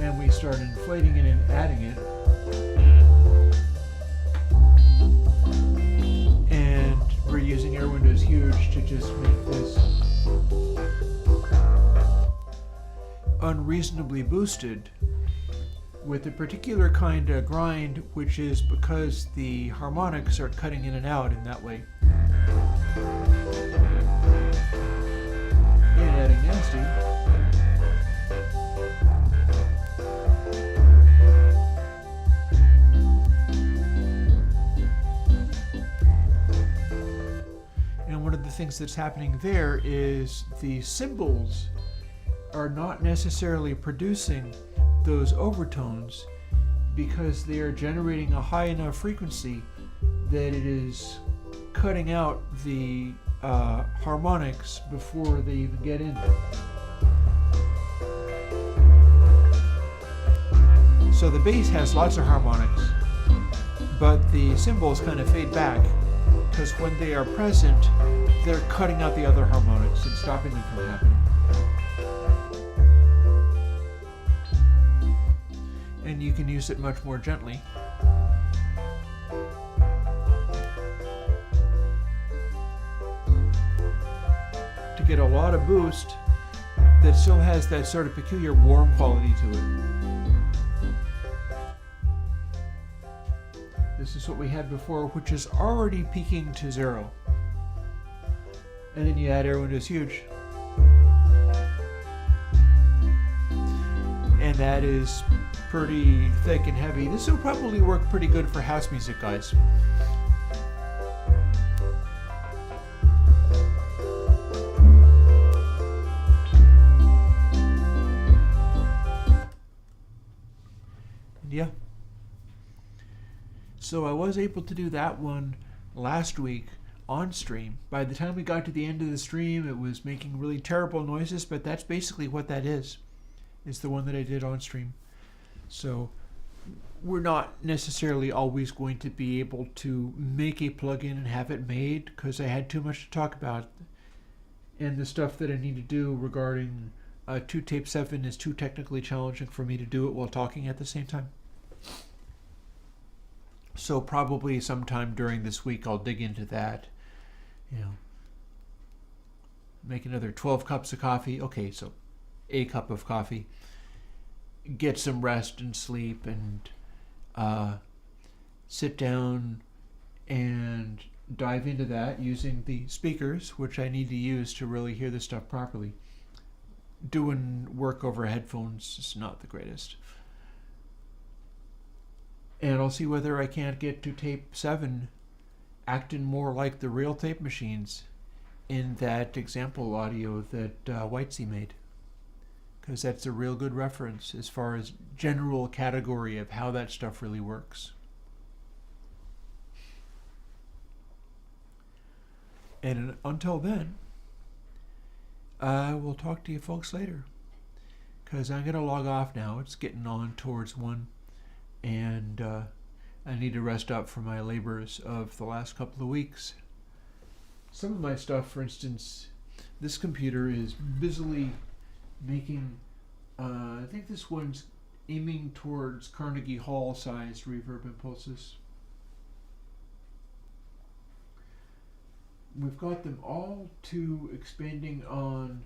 And we start inflating it and adding it. And we're using Airwindows Huge to just make this unreasonably boosted with a particular kind of grind, which is because the harmonics are cutting in and out in that way. And adding nasty. And one of the things that's happening there is the cymbals are not necessarily producing those overtones because they are generating a high enough frequency that it is cutting out the harmonics before they even get in. So the bass has lots of harmonics, but the cymbals kind of fade back because when they are present, they're cutting out the other harmonics and stopping them from happening. And you can use it much more gently. To get a lot of boost that still has that sort of peculiar warm quality to it. This is what we had before, which is already peaking to 0. And then you add Airwindows Huge. And that is pretty thick and heavy. This will probably work pretty good for house music, guys. And yeah. So I was able to do that one last week on stream. By the time we got to the end of the stream, it was making really terrible noises, but that's basically what that is. It's the one that I did on stream. So we're not necessarily always going to be able to make a plugin and have it made because I had too much to talk about. And the stuff that I need to do regarding 2 Tape 7 is too technically challenging for me to do it while talking at the same time. So probably sometime during this week I'll dig into that. Make another 12 cups of coffee. Okay, so a cup of coffee. Get some rest and sleep and sit down and dive into that using the speakers, which I need to use to really hear this stuff properly. Doing work over headphones is not the greatest. And I'll see whether I can't get to Tape 7 acting more like the real tape machines in that example audio that Whitesea made. Because that's a real good reference as far as general category of how that stuff really works. And until then, I will talk to you folks later. Because I'm going to log off now. It's getting on towards 1. And I need to rest up from my labors of the last couple of weeks. Some of my stuff, for instance, this computer is busily making, I think this one's aiming towards Carnegie Hall sized reverb impulses. We've got them all to expanding on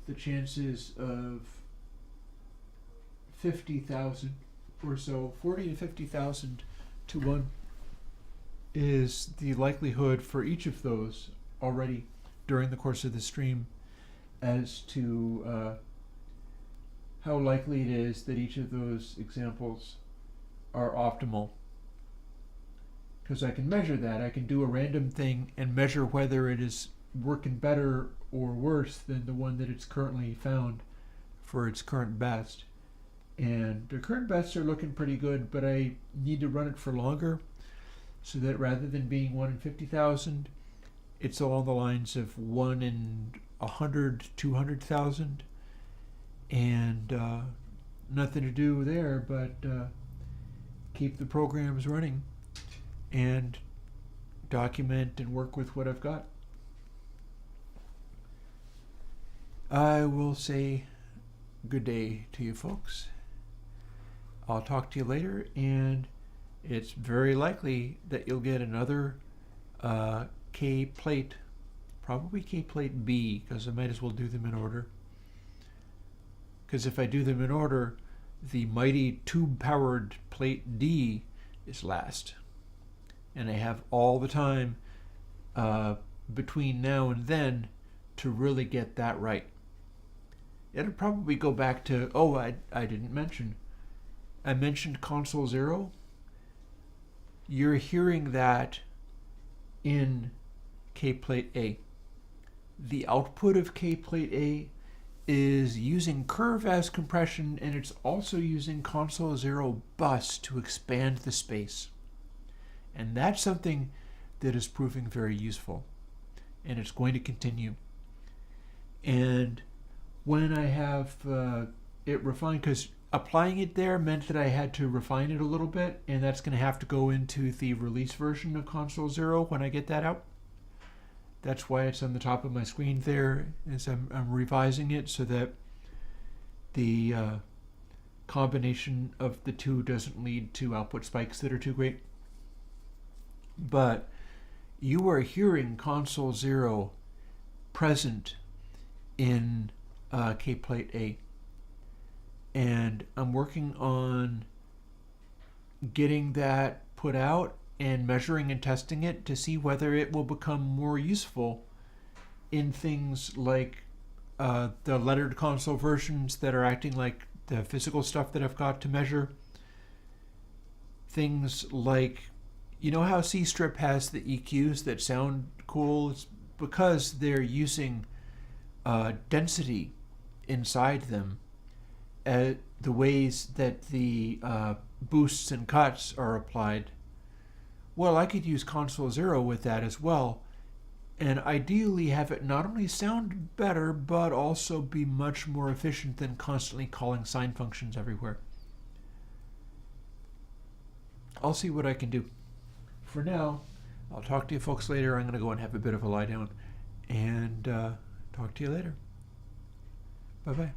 the chances of 50,000 or so. 40 to 50,000 to 1 is the likelihood for each of those already during the course of the stream as to how likely it is that each of those examples are optimal. Because I can measure that. I can do a random thing and measure whether it is working better or worse than the one that it's currently found for its current best. And the current bests are looking pretty good, but I need to run it for longer so that rather than being 1 in 50,000, it's along the lines of 1 in 100, 200,000. And nothing to do there but keep the programs running and document and work with what I've got. I will say good day to you folks. I'll talk to you later, and it's very likely that you'll get another K plate, probably K plate B, because I might as well do them in order. Because if I do them in order, the mighty tube-powered plate D is last. And I have all the time between now and then to really get that right. It'll probably go back to, I didn't mention. I mentioned console 0. You're hearing that in K-Plate A. The output of K-Plate A is using curve as compression, and it's also using console 0 bus to expand the space. And that's something that is proving very useful, and it's going to continue. And when I have it refined, because applying it there meant that I had to refine it a little bit, and that's going to have to go into the release version of console 0 when I get that out. That's why it's on the top of my screen there, is I'm revising it so that the combination of the two doesn't lead to output spikes that are too great. But you are hearing console 0 present in K-Plate A. And I'm working on getting that put out and measuring and testing it to see whether it will become more useful in things like the lettered console versions that are acting like the physical stuff that I've got to measure. Things like, you know how C-Strip has the EQs that sound cool? It's because they're using density inside them, the ways that the boosts and cuts are applied. Well, I could use console 0 with that as well, and ideally have it not only sound better, but also be much more efficient than constantly calling sine functions everywhere. I'll see what I can do. For now, I'll talk to you folks later. I'm going to go and have a bit of a lie down, and talk to you later. Bye-bye.